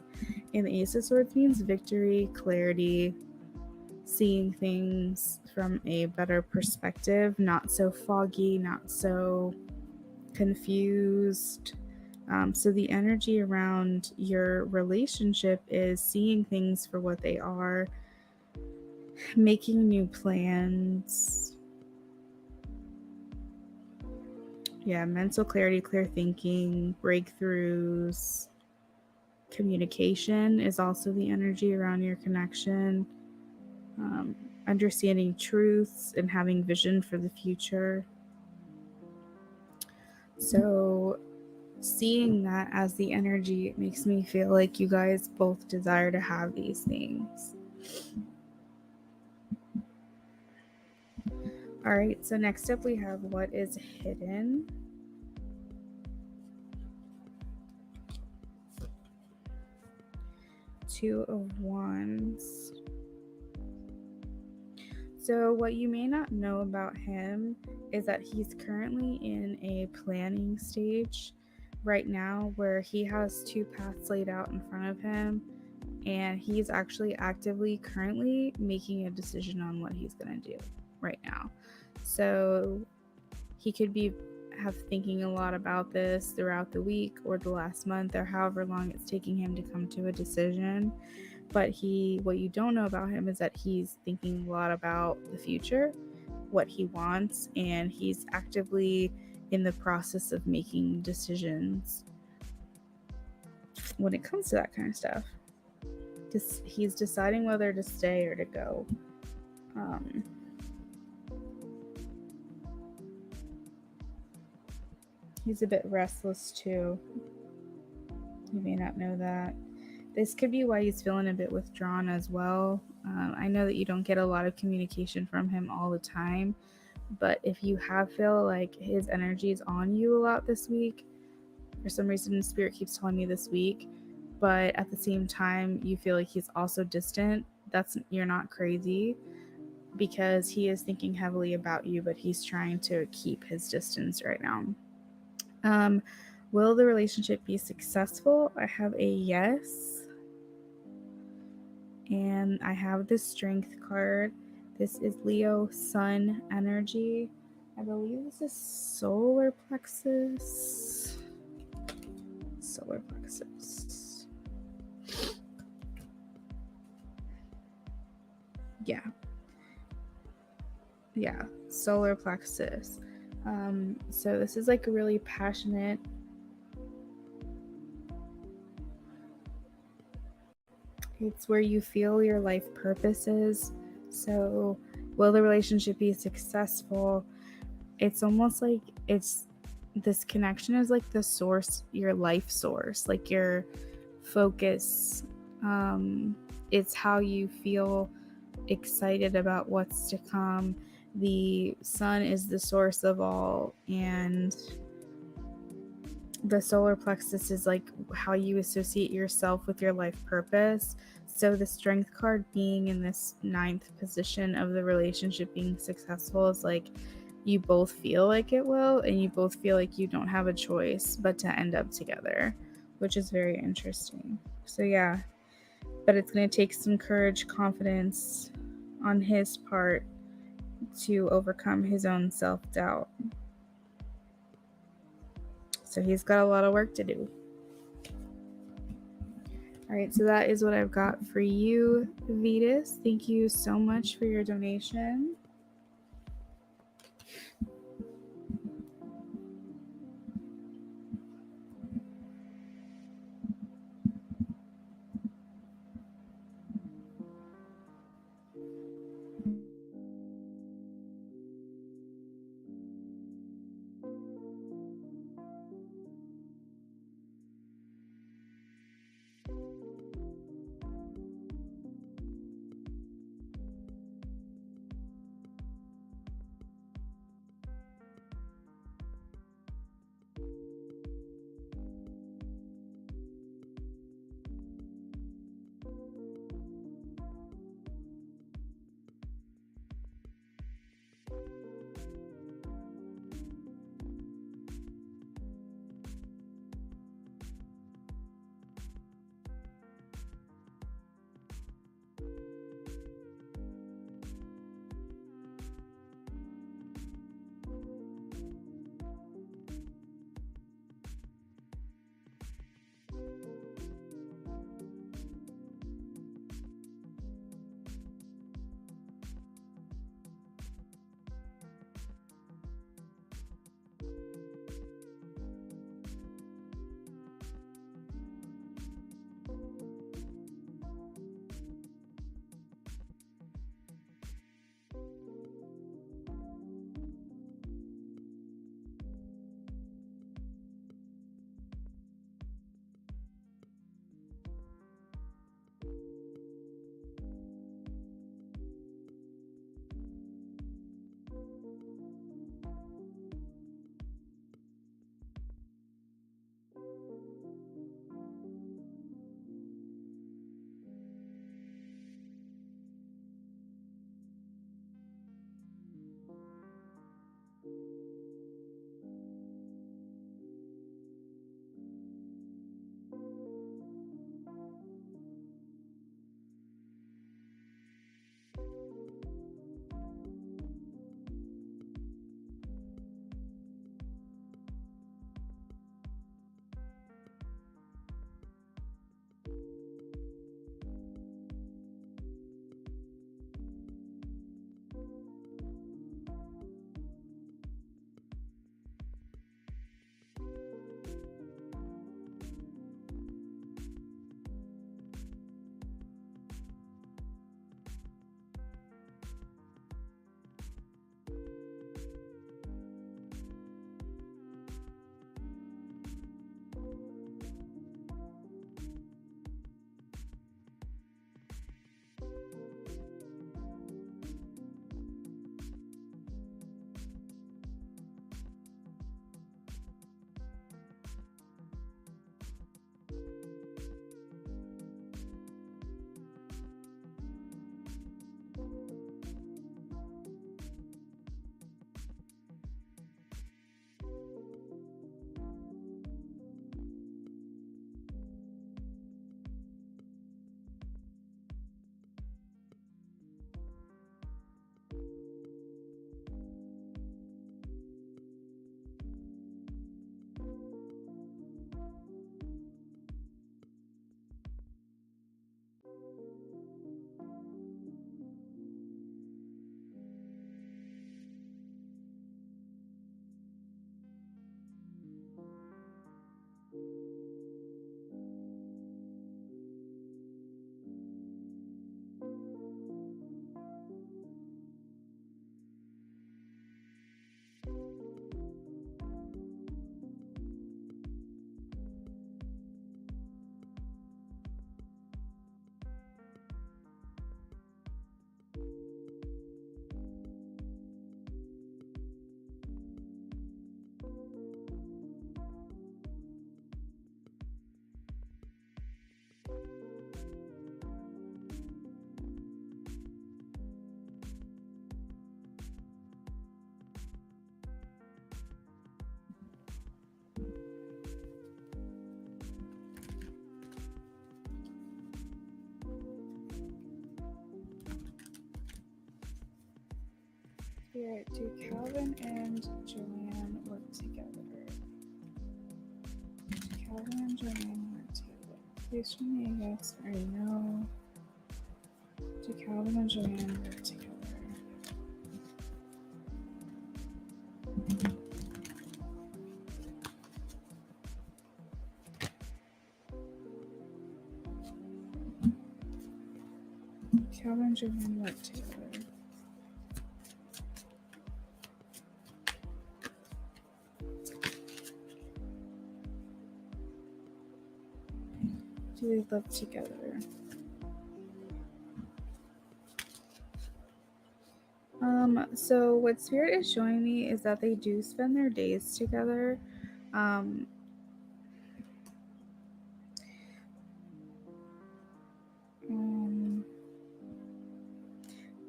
and the Ace of Swords means victory, clarity, seeing things from a better perspective, not so foggy, not so confused. So the energy around your relationship is seeing things for what they are, making new plans. Yeah, mental clarity, clear thinking, breakthroughs. Communication is also the energy around your connection. Understanding truths and having vision for the future. So seeing that as the energy, it makes me feel like you guys both desire to have these things. All right, so next up we have what is hidden. Two of Wands. So what you may not know about him is that he's currently in a planning stage right now where he has two paths laid out in front of him, and he's actually actively currently making a decision on what he's going to do right now. So he could be thinking a lot about this throughout the week or the last month or however long it's taking him to come to a decision. But what you don't know about him is that he's thinking a lot about the future, what he wants, and he's actively in the process of making decisions when it comes to that kind of stuff. He's deciding whether to stay or to go. He's a bit restless too. You may not know that. This could be why he's feeling a bit withdrawn as well. I know that you don't get a lot of communication from him all the time, but if you have feel like his energy is on you a lot this week, for some reason Spirit keeps telling me this week, but at the same time you feel like he's also distant, you're not crazy. because he is thinking heavily about you, but he's trying to keep his distance right now. Um, will the relationship be successful? I have a yes. And I have the strength card. This is Leo Sun energy. I believe this is solar plexus. Solar plexus. Yeah. Yeah, solar plexus. So this is like a really passionate. It's where you feel your life purpose is. So, will the relationship be successful? It's almost like it's this connection is like the source, your life source, like your focus. It's how you feel excited about what's to come. The sun is the source of all, and the solar plexus is like how you associate yourself with your life purpose. So the strength card being in this 9th position of the relationship being successful is like you both feel like it will, and you both feel like you don't have a choice but to end up together, which is very interesting. So yeah, but it's going to take some courage, confidence on his part to overcome his own self-doubt. So he's got a lot of work to do. All right, so that is what I've got for you, Vetus. Thank you so much for your donation. Spirit, do Calvin and Joanne work together? Do Calvin and Joanne work together? Please show me a yes or a no. Do Calvin and Joanne work together? Calvin and Joanne work together. Do they live together? So what Spirit is showing me is that they do spend their days together.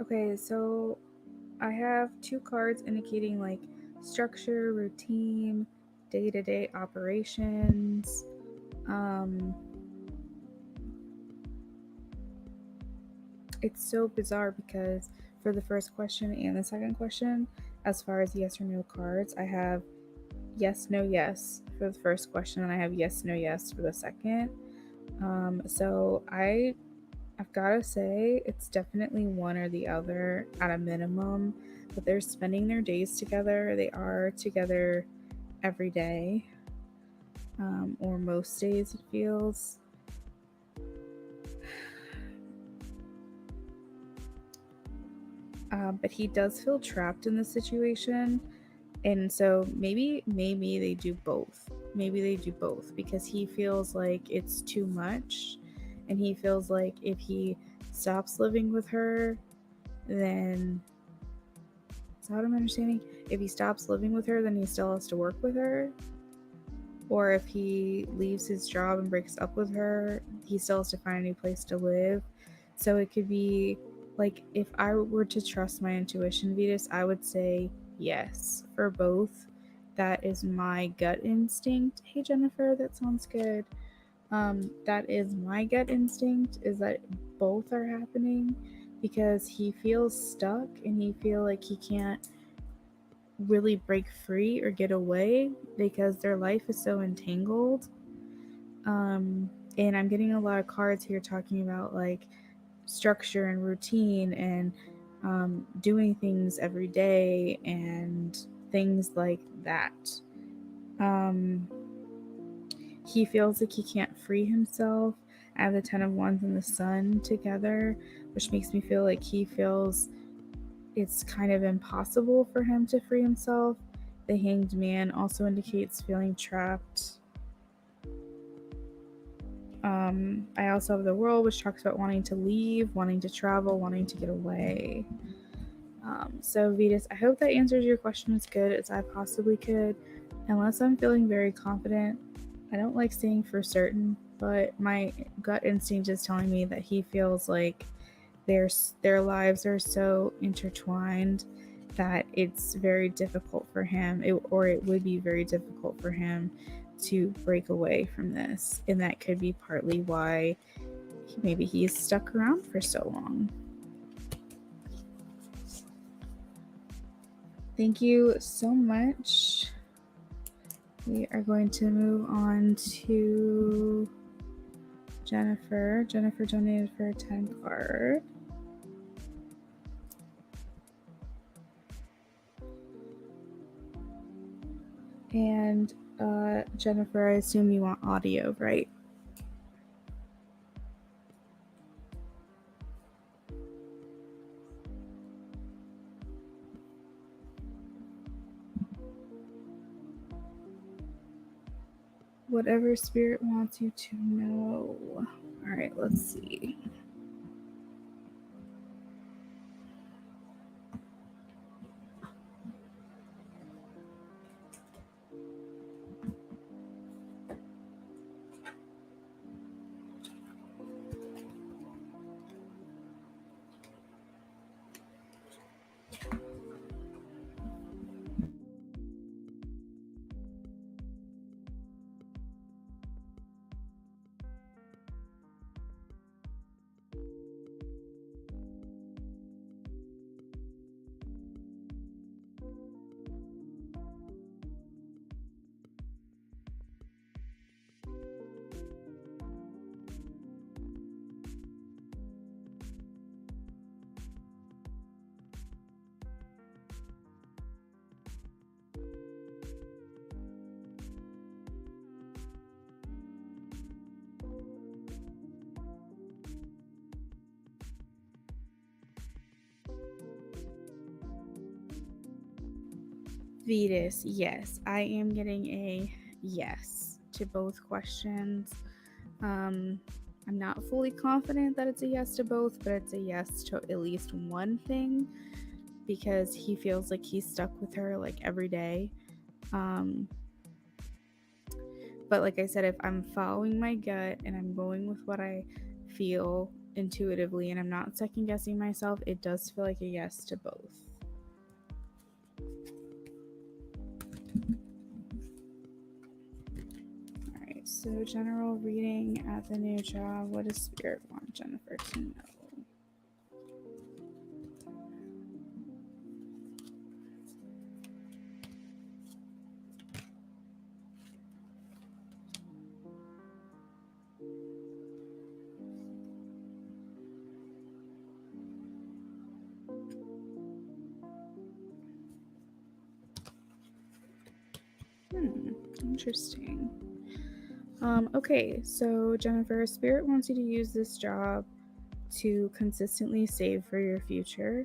Okay, so I have two cards indicating like structure, routine, day-to-day operations. It's so bizarre because for the first question and the second question, as far as yes or no cards, I have yes, no, yes for the first question, and I have yes, no, yes for the second. So I've got to say it's definitely one or the other at a minimum, but they're spending their days together. They are together every day, or most days it feels. But he does feel trapped in the situation, and so maybe they do both. Maybe they do both because he feels like it's too much, and he feels like if he stops living with her, then is that what I'm understanding? If he stops living with her, then he still has to work with her. Or if he leaves his job and breaks up with her, he still has to find a new place to live. So it could be like, if I were to trust my intuition, Vetus, I would say yes for both. That is my gut instinct. Hey Jennifer, that sounds good. That is my gut instinct, is that both are happening because he feels stuck and he feel like he can't really break free or get away because their life is so entangled. And I'm getting a lot of cards here talking about like structure and routine and doing things every day and things like that. He feels like he can't free himself. I have the Ten of Wands and the Sun together, which makes me feel like he feels it's kind of impossible for him to free himself. The Hanged Man also indicates feeling trapped. I also have the World, which talks about wanting to leave, wanting to travel, wanting to get away. So Vetus, I hope that answers your question as good as I possibly could. Unless I'm feeling very confident, I don't like saying for certain, but my gut instinct is telling me that he feels like their lives are so intertwined that it's very difficult for him, it would be very difficult for him to break away from this, and that could be partly why maybe he's stuck around for so long. Thank you so much. We are going to move on to Jennifer. Jennifer donated for a 10 card. And Jennifer, I assume you want audio, right? Whatever Spirit wants you to know. All right, let's see. Vetus, yes, I am getting a yes to both questions. I'm not fully confident that it's a yes to both, but it's a yes to at least one thing because he feels like he's stuck with her like every day. But like I said, if I'm following my gut and I'm going with what I feel intuitively and I'm not second guessing myself, it does feel like a yes to both. Alright, so general reading at the new job. What does Spirit want Jennifer to know? Interesting. Okay, so Jennifer, Spirit wants you to use this job to consistently save for your future.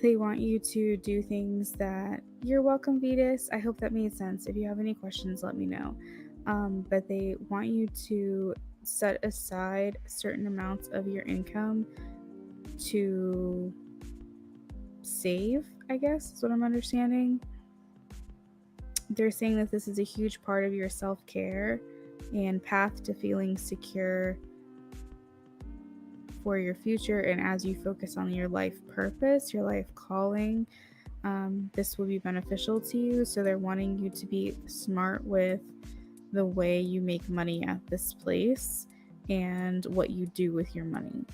They want you to do things that you're welcome, Vetus. I hope that made sense. If you have any questions, let me know. But they want you to set aside certain amounts of your income to save, I guess is what I'm understanding. They're saying that this is a huge part of your self-care and path to feeling secure for your future. And as you focus on your life purpose, your life calling, this will be beneficial to you. So they're wanting you to be smart with the way you make money at this place and what you do with your money.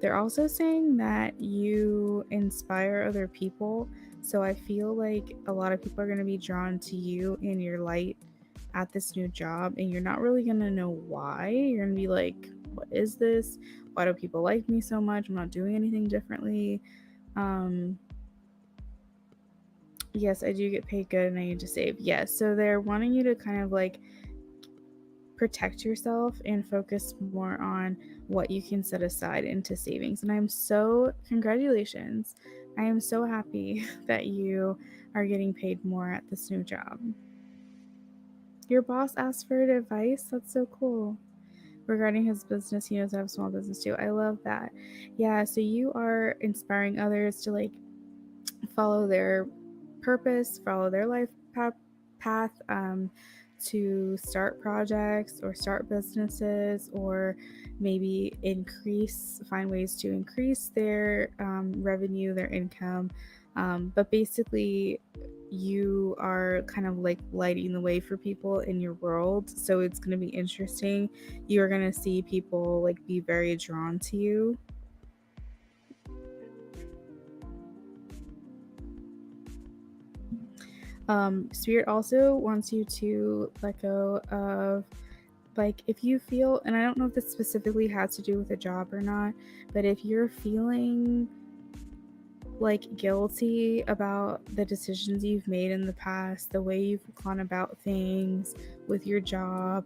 They're also saying that you inspire other people. So I feel like a lot of people are going to be drawn to you and your light at this new job, and you're not really going to know why. You're going to be like, what is this? Why do people like me so much? I'm not doing anything differently. Yes, I do get paid good and I need to save. Yes, so they're wanting you to kind of like protect yourself and focus more on what you can set aside into savings. And I'm so, congratulations. I am so happy that you are getting paid more at this new job. Your boss asked for advice. That's so cool. Regarding his business, he knows I have a small business too. I love that. Yeah, so you are inspiring others to like follow their purpose, follow their life path, to start projects or start businesses, or maybe find ways to increase their revenue, their income. But basically, you are kind of like lighting the way for people in your world. So it's going to be interesting. You are going to see people like be very drawn to you. Spirit also wants you to let go of, like, if you feel, and I don't know if this specifically has to do with a job or not, but if you're feeling like guilty about the decisions you've made in the past, the way you've gone about things with your job,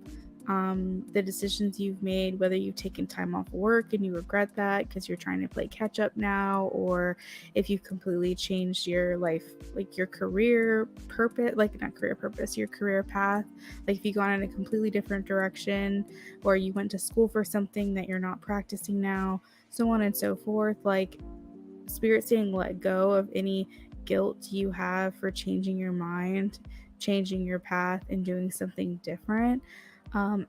the decisions you've made, whether you've taken time off work and you regret that because you're trying to play catch up now, or if you've completely changed your life, like your career purpose, like not career purpose, your career path, like if you've gone in a completely different direction, or you went to school for something that you're not practicing now, so on and so forth. Like, Spirit saying let go of any guilt you have for changing your mind, changing your path, and doing something different.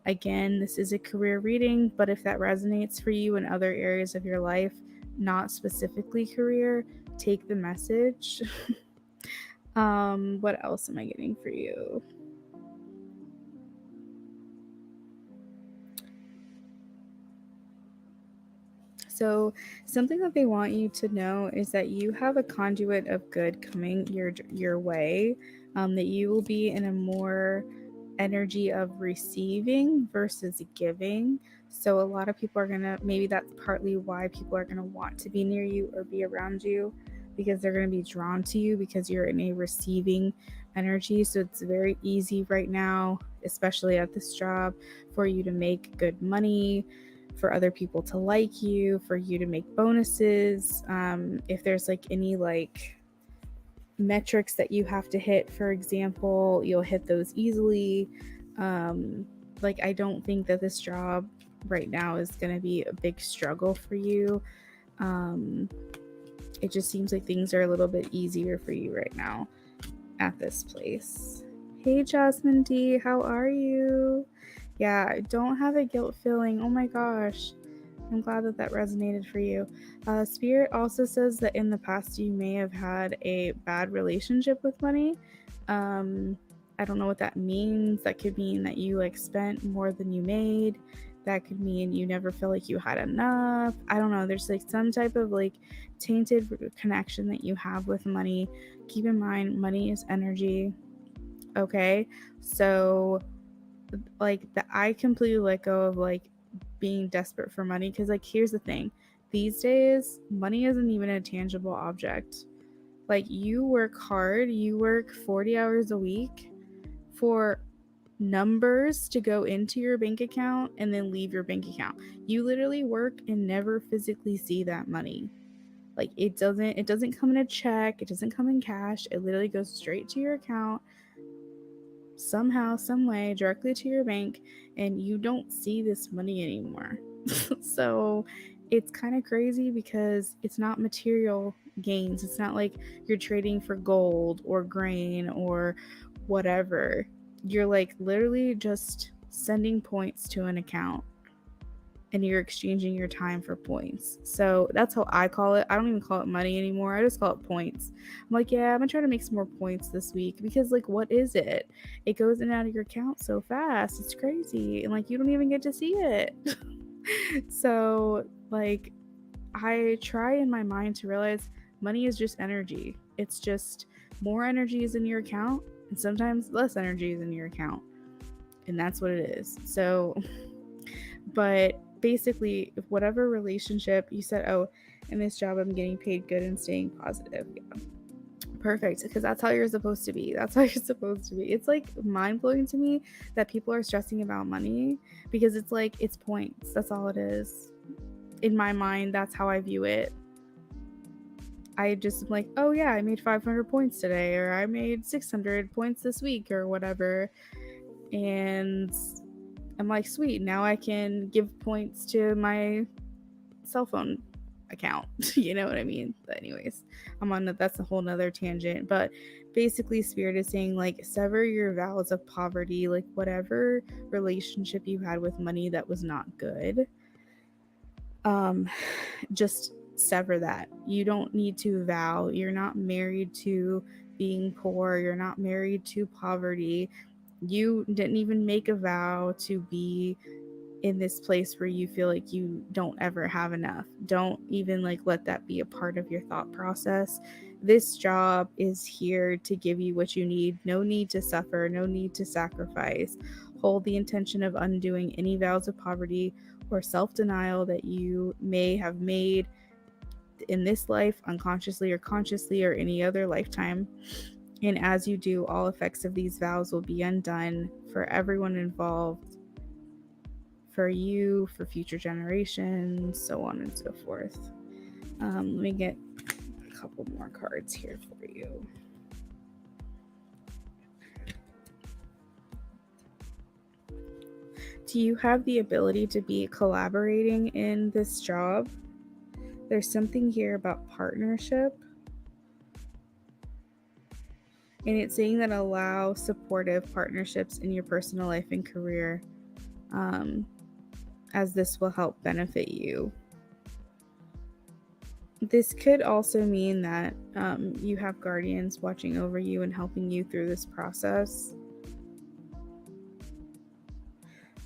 Again, this is a career reading, but if that resonates for you in other areas of your life, not specifically career, take the message. What else am I getting for you? So something that they want you to know is that you have a conduit of good coming your way, that you will be in a more energy of receiving versus giving. So a lot of people are gonna, maybe that's partly why people are gonna want to be near you or be around you, because they're gonna be drawn to you because you're in a receiving energy. So it's very easy right now, especially at this job, for you to make good money, for other people to like you, for you to make bonuses. If there's like any like metrics that you have to hit, for example, you'll hit those easily. Like, I don't think that this job right now is going to be a big struggle for you. um, it just seems like things are a little bit easier for you right now at this place. Hey, Jasmine D, how are you? Yeah, I don't have a guilt feeling. Oh my gosh. I'm glad that that resonated for you. Spirit also says that in the past you may have had a bad relationship with money. I don't know what that means. That could mean that you like spent more than you made. That could mean you never feel like you had enough. I don't know. There's like some type of like tainted connection that you have with money. Keep in mind, money is energy. Okay. So, like, that I completely let go of like being desperate for money, because like here's the thing, these days money isn't even a tangible object. Like, you work hard, you work 40 hours a week for numbers to go into your bank account and then leave your bank account. You literally work and never physically see that money. Like, it doesn't come in a check, it doesn't come in cash, it literally goes straight to your account somehow, some way, directly to your bank, and you don't see this money anymore. So it's kind of crazy because it's not material gains. It's not like you're trading for gold or grain or whatever. You're like literally just sending points to an account, and you're exchanging your time for points. So that's how I call it. I don't even call it money anymore. I just call it points. I'm like, yeah, I'm gonna try to make some more points this week, because like, what is it? It goes in and out of your account so fast. It's crazy. And like, you don't even get to see it. So like, I try in my mind to realize money is just energy. It's just more energy is in your account, and sometimes less energy is in your account. And that's what it is. So, but basically, if whatever relationship you said, oh, in this job I'm getting paid good and staying positive. Yeah. Perfect, because that's how you're supposed to be. That's how you're supposed to be. It's like mind blowing to me that people are stressing about money, because it's like, it's points. That's all it is. In my mind, that's how I view it. I just am like, oh yeah, I made 500 points today, or I made 600 points this week, or whatever. And I'm like, sweet, now I can give points to my cell phone account. You know what I mean? But anyways, that's a whole nother tangent. But basically, Spirit is saying like, sever your vows of poverty, like whatever relationship you had with money that was not good. Um, just sever that. You don't need to vow. You're not married to being poor. You're not married to poverty. You didn't even make a vow to be in this place where you feel like you don't ever have enough. Don't even like let that be a part of your thought process. This job is here to give you what you need. No need to suffer, no need to sacrifice. Hold the intention of undoing any vows of poverty or self-denial that you may have made in this life, unconsciously or consciously, or any other lifetime. And as you do, all effects of these vows will be undone for everyone involved, for you, for future generations, so on and so forth. Let me get a couple more cards here for you. Do you have the ability to be collaborating in this job? There's something here about partnership. And it's saying that allow supportive partnerships in your personal life and career, as this will help benefit you. This could also mean that you have guardians watching over you and helping you through this process.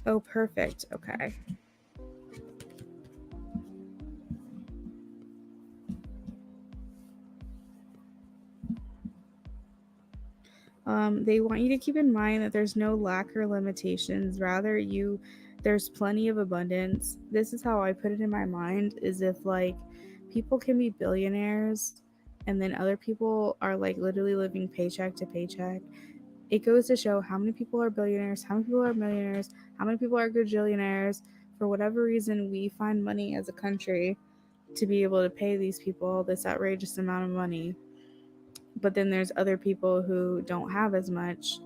Oh, perfect. Okay. They want you to keep in mind that there's no lack or limitations. Rather, there's plenty of abundance. This is how I put it in my mind, is if like people can be billionaires and then other people are like literally living paycheck to paycheck. It goes to show how many people are billionaires, how many people are millionaires, how many people are gajillionaires. For whatever reason, we find money as a country to be able to pay these people this outrageous amount of money. but then there's other people who don't have as much,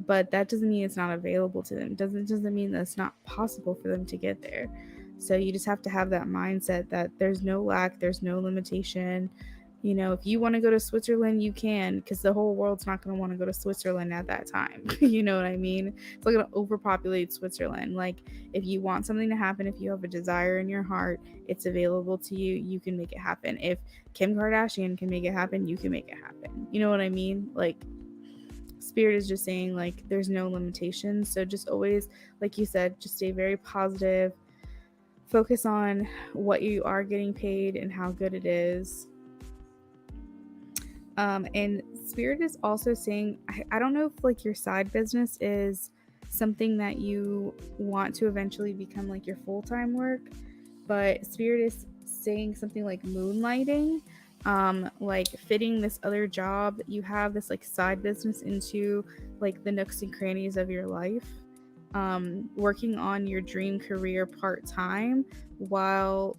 but that doesn't mean it's not available to them. Doesn't mean that it's not possible for them to get there. So you just have to have that mindset that there's no lack, there's no limitation. You know, if you want to go to Switzerland, you can, because the whole world's not going to want to go to Switzerland at that time. You know what I mean? It's not going to overpopulate Switzerland. Like, if you want something to happen, if you have a desire in your heart, it's available to you. You can make it happen. If Kim Kardashian can make it happen, you can make it happen. You know what I mean? Like, Spirit is just saying, like, there's no limitations. So just always, like you said, just stay very positive. Focus on what you are getting paid and how good it is. And Spirit is also saying, I don't know if like your side business is something that you want to eventually become like your full-time work, but Spirit is saying something like moonlighting, like fitting this other job that you have, this like side business, into like the nooks and crannies of your life, working on your dream career part-time while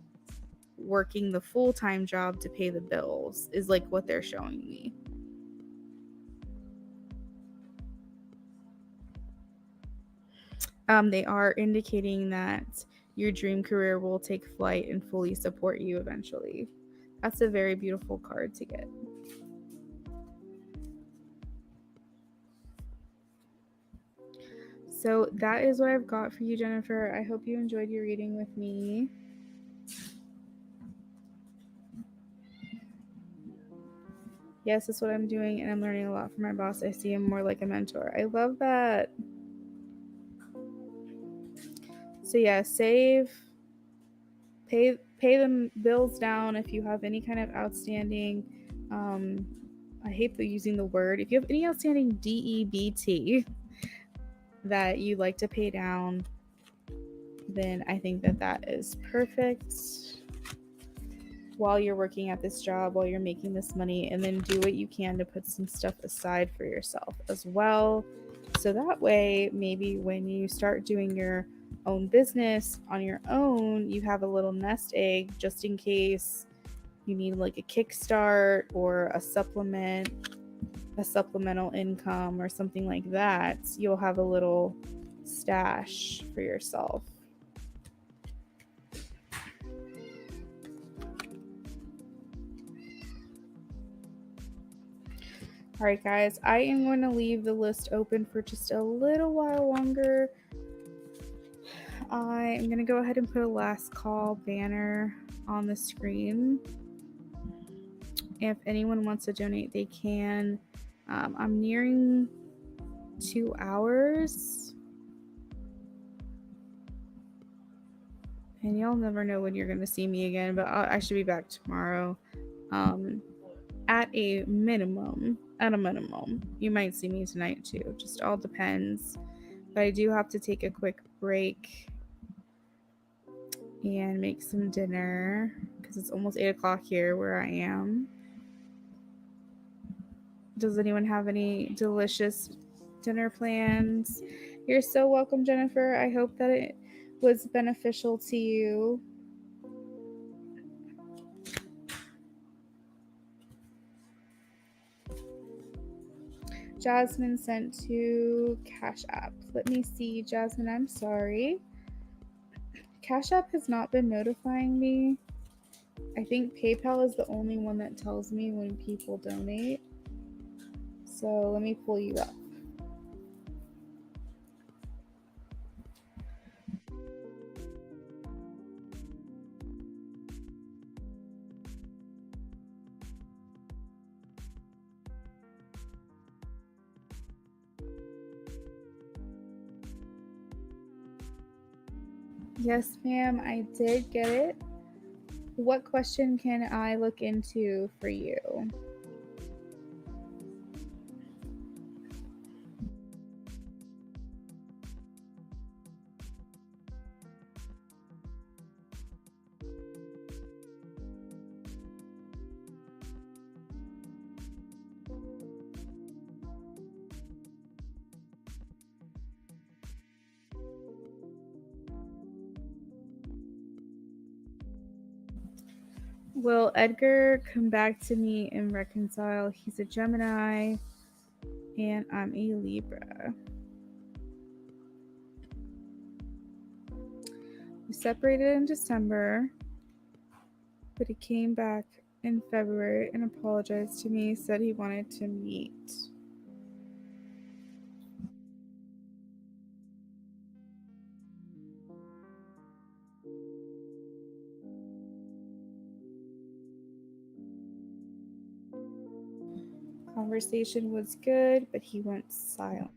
working the full-time job to pay the bills, is like what they're showing me. They are indicating that your dream career will take flight and fully support you eventually. That's a very beautiful card to get. So that is what I've got for you, Jennifer. I hope you enjoyed your reading with me. Yes, that's what I'm doing, and I'm learning a lot from my boss. I see him more like a mentor. I love that. So yeah, save, pay the bills down if you have any kind of outstanding. I hate using the word. If you have any outstanding DEBT that you like to pay down, then I think that is perfect while you're working at this job, while you're making this money, and then do what you can to put some stuff aside for yourself as well. So that way, maybe when you start doing your own business on your own, you have a little nest egg just in case you need like a kickstart or a supplemental income or something like that. You'll have a little stash for yourself. All right, guys, I am going to leave the list open for just a little while longer. I am going to go ahead and put a last call banner on the screen. If anyone wants to donate, they can. I'm nearing 2 hours. And y'all never know when you're going to see me again, but I should be back tomorrow. At a minimum, you might see me tonight too. Just all depends. But I do have to take a quick break and make some dinner because it's almost 8 o'clock here where I am. Does anyone have any delicious dinner plans? You're so welcome, Jennifer. I hope that it was beneficial to you. Jasmine sent to Cash App. Let me see, Jasmine, I'm sorry. Cash App has not been notifying me. I think PayPal is the only one that tells me when people donate. So let me pull you up. Yes, ma'am, I did get it. What question can I look into for you? Will Edgar come back to me and reconcile? He's a Gemini and I'm a Libra. We separated in December, but he came back in February and apologized to me, said he wanted to meet. Conversation was good, but he went silent.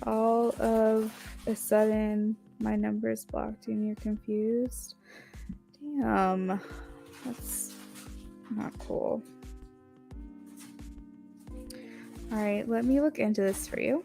All of a sudden, my number is blocked and you're confused. Damn, that's not cool. All right, let me look into this for you.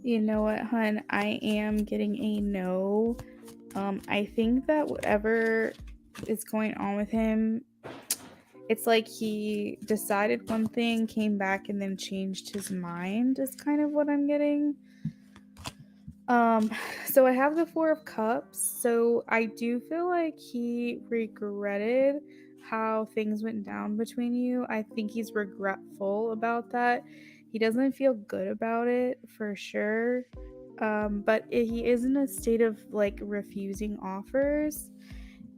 You know what, hun? I am getting a no. I think that whatever is going on with him, it's like he decided one thing, came back, and then changed his mind, is kind of what I'm getting. So I have the Four of Cups. So I do feel like he regretted how things went down between you. I think he's regretful about that. He doesn't feel good about it for sure. But he is in a state of like refusing offers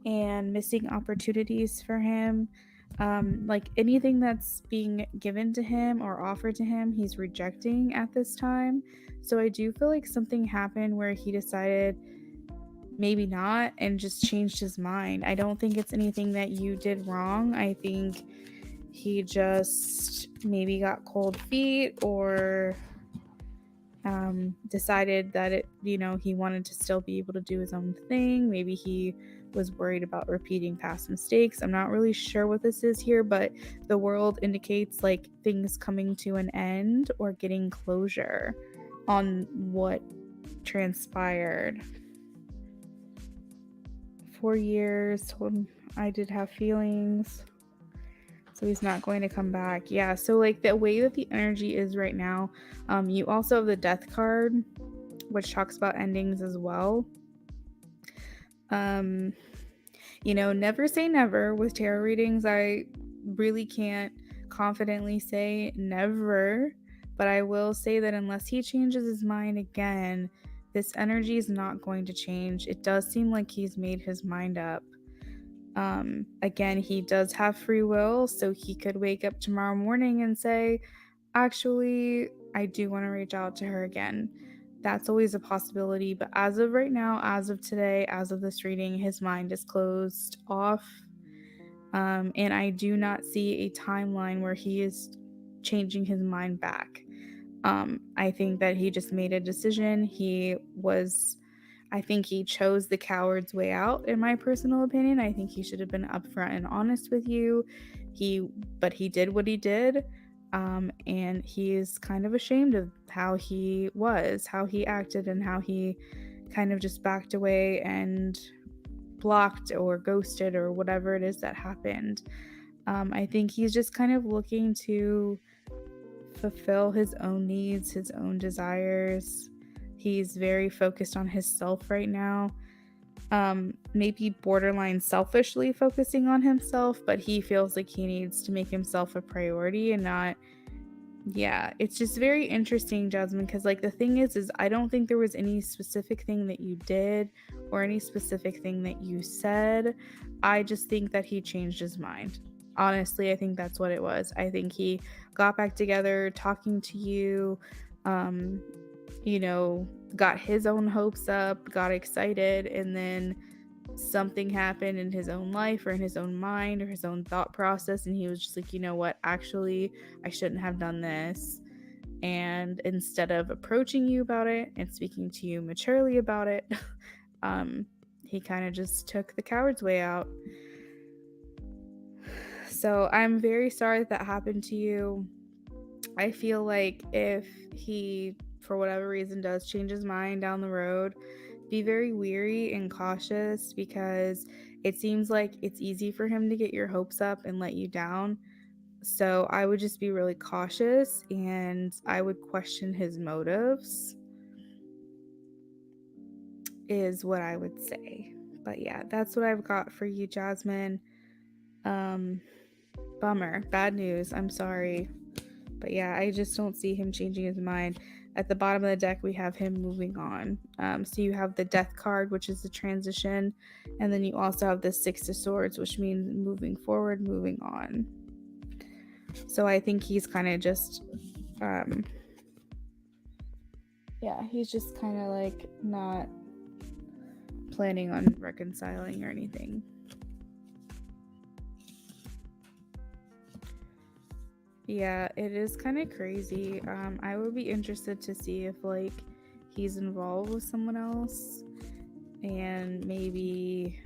and missing opportunities for him. Like anything that's being given to him or offered to him, he's rejecting at this time. So I do feel like something happened where he decided maybe not and just changed his mind. I don't think it's anything that you did wrong. I think he just maybe got cold feet or decided that he wanted to still be able to do his own thing. Maybe he was worried about repeating past mistakes. I'm not really sure what this is here, but the world indicates like things coming to an end or getting closure on what transpired. 4 years, I did have feelings. So he's not going to come back. Yeah, so like the way that the energy is right now, you also have the Death card, which talks about endings as well. Never say never with tarot readings. I really can't confidently say never, but I will say that unless he changes his mind again, this energy is not going to change. It does seem like he's made his mind up. Again, he does have free will, so he could wake up tomorrow morning and say, actually, I do want to reach out to her again. That's always a possibility, but as of right now, as of today, as of this reading, his mind is closed off. And I do not see a timeline where he is changing his mind back. I think that he just made a decision. I think he chose the coward's way out, in my personal opinion. I think he should have been upfront and honest with you. But he did what he did. And he is kind of ashamed of how he acted, and how he kind of just backed away and blocked or ghosted or whatever it is that happened. I think he's just kind of looking to fulfill his own needs, his own desires. He's very focused on himself right now. Maybe borderline selfishly focusing on himself, but he feels like he needs to make himself a priority and not Yeah, it's just very interesting, Jasmine, because like the thing is I don't think there was any specific thing that you did or any specific thing that you said. I just think that he changed his mind. Honestly, I think that's what it was. I think he got back together, talking to you, um, you know, got his own hopes up, got excited, and then something happened in his own life or in his own mind or his own thought process, and he was just like, you know what, actually I shouldn't have done this. And instead of approaching you about it and speaking to you maturely about it, um he kind of just took the coward's way out. So I'm very sorry that happened to you. I feel like if he, for whatever reason, does change his mind down the road, be very weary and cautious, because it seems like it's easy for him to get your hopes up and let you down. So I would just be really cautious, and I would question his motives, is what I would say. But yeah, that's what I've got for you, Jasmine. Um, Bummer. Bad news. I'm sorry. But yeah, I just don't see him changing his mind. At the bottom of the deck, we have him moving on. So you have the Death card, which is the transition, and then you also have the Six of Swords, which means moving forward, moving on. So I think he's kind of just, yeah, he's just kind of like not planning on reconciling or anything. Yeah, it is kind of crazy. I would be interested to see if like he's involved with someone else, and maybe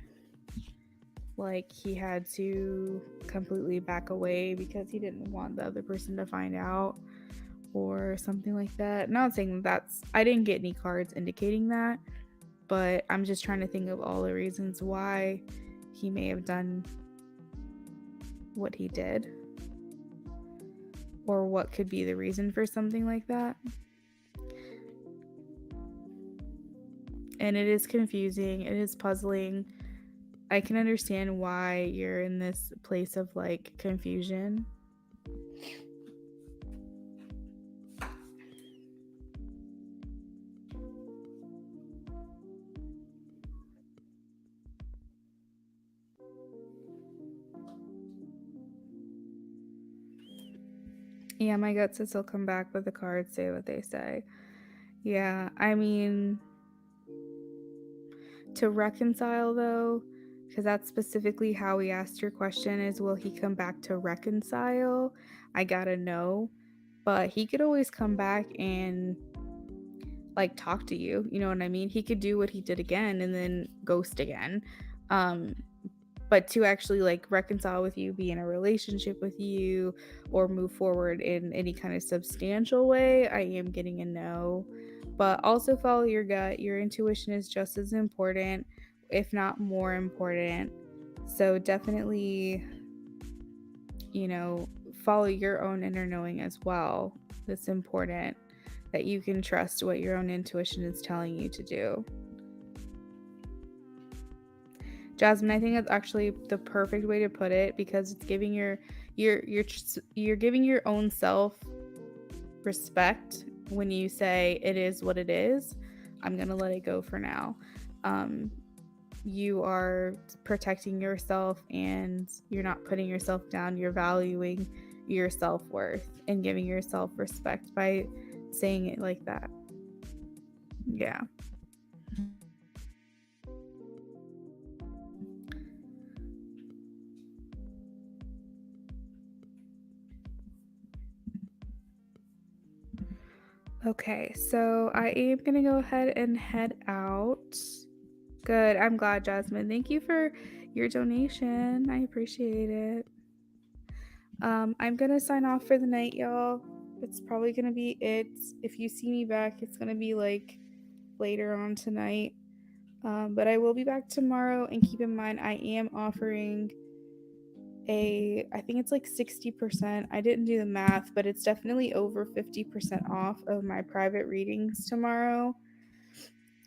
like he had to completely back away because he didn't want the other person to find out or something like that. Not saying that's, I didn't get any cards indicating that, but I'm just trying to think of all the reasons why he may have done what he did, or what could be the reason for something like that. And it is confusing, it is puzzling. I can understand why you're in this place of like confusion. Yeah, my gut says he'll come back, but the cards say what they say. Yeah, I mean, to reconcile though, because that's specifically how we asked your question, is will he come back to reconcile? I gotta know. But he could always come back and like talk to you. You know what I mean? He could do what he did again and then ghost again. Um, but to actually like reconcile with you, be in a relationship with you, or move forward in any kind of substantial way, I am getting a no. But also follow your gut. Your intuition is just as important, if not more important. So definitely, you know, follow your own inner knowing as well. It's important that you can trust what your own intuition is telling you to do. Jasmine, I think that's actually the perfect way to put it, because it's giving you're giving your own self respect when you say it is what it is. I'm gonna let it go for now. You are protecting yourself, and you're not putting yourself down. You're valuing your self-worth and giving yourself respect by saying it like that. Yeah. Okay, so I am gonna go ahead and head out. Good. I'm glad, Jasmine. Thank you for your donation. I appreciate it. I'm gonna sign off for the night, y'all. It's probably gonna be it. If you see me back, it's gonna be like later on tonight. But I will be back tomorrow, and keep in mind I am offering I think it's like 60%. I didn't do the math, but it's definitely over 50% off of my private readings tomorrow.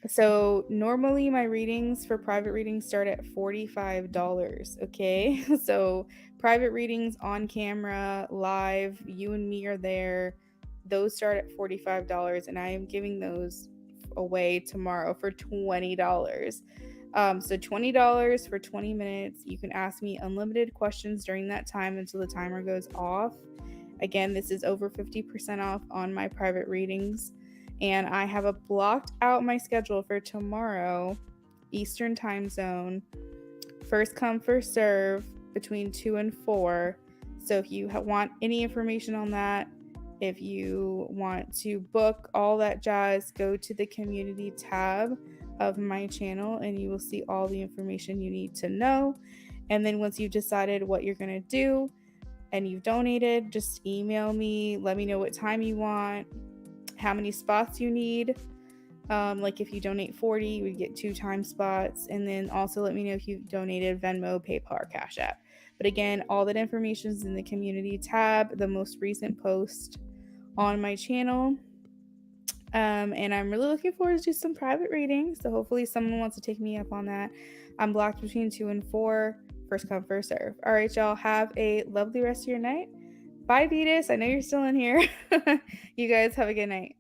So normally my readings for private readings start at $45. Okay. So private readings on camera, live, you and me are there. Those start at $45, and I am giving those away tomorrow for $20. So $20 for 20 minutes. You can ask me unlimited questions during that time until the timer goes off. Again, this is over 50% off on my private readings. And I have blocked out my schedule for tomorrow, Eastern time zone, first come, first serve between 2 and 4. So if you want any information on that, if you want to book all that jazz, go to the community tab of my channel and you will see all the information you need to know. And then once you've decided what you're going to do and you've donated, just email me, let me know what time you want, how many spots you need. Like if you donate 40, you would get 2 time spots. And then also let me know if you've donated Venmo, PayPal, or Cash App. But again, all that information is in the community tab, the most recent post on my channel. And I'm really looking forward to some private readings. So hopefully someone wants to take me up on that. I'm blocked between 2 and 4. First come, first serve. All right, y'all. Have a lovely rest of your night. Bye, Vetus. I know you're still in here. You guys have a good night.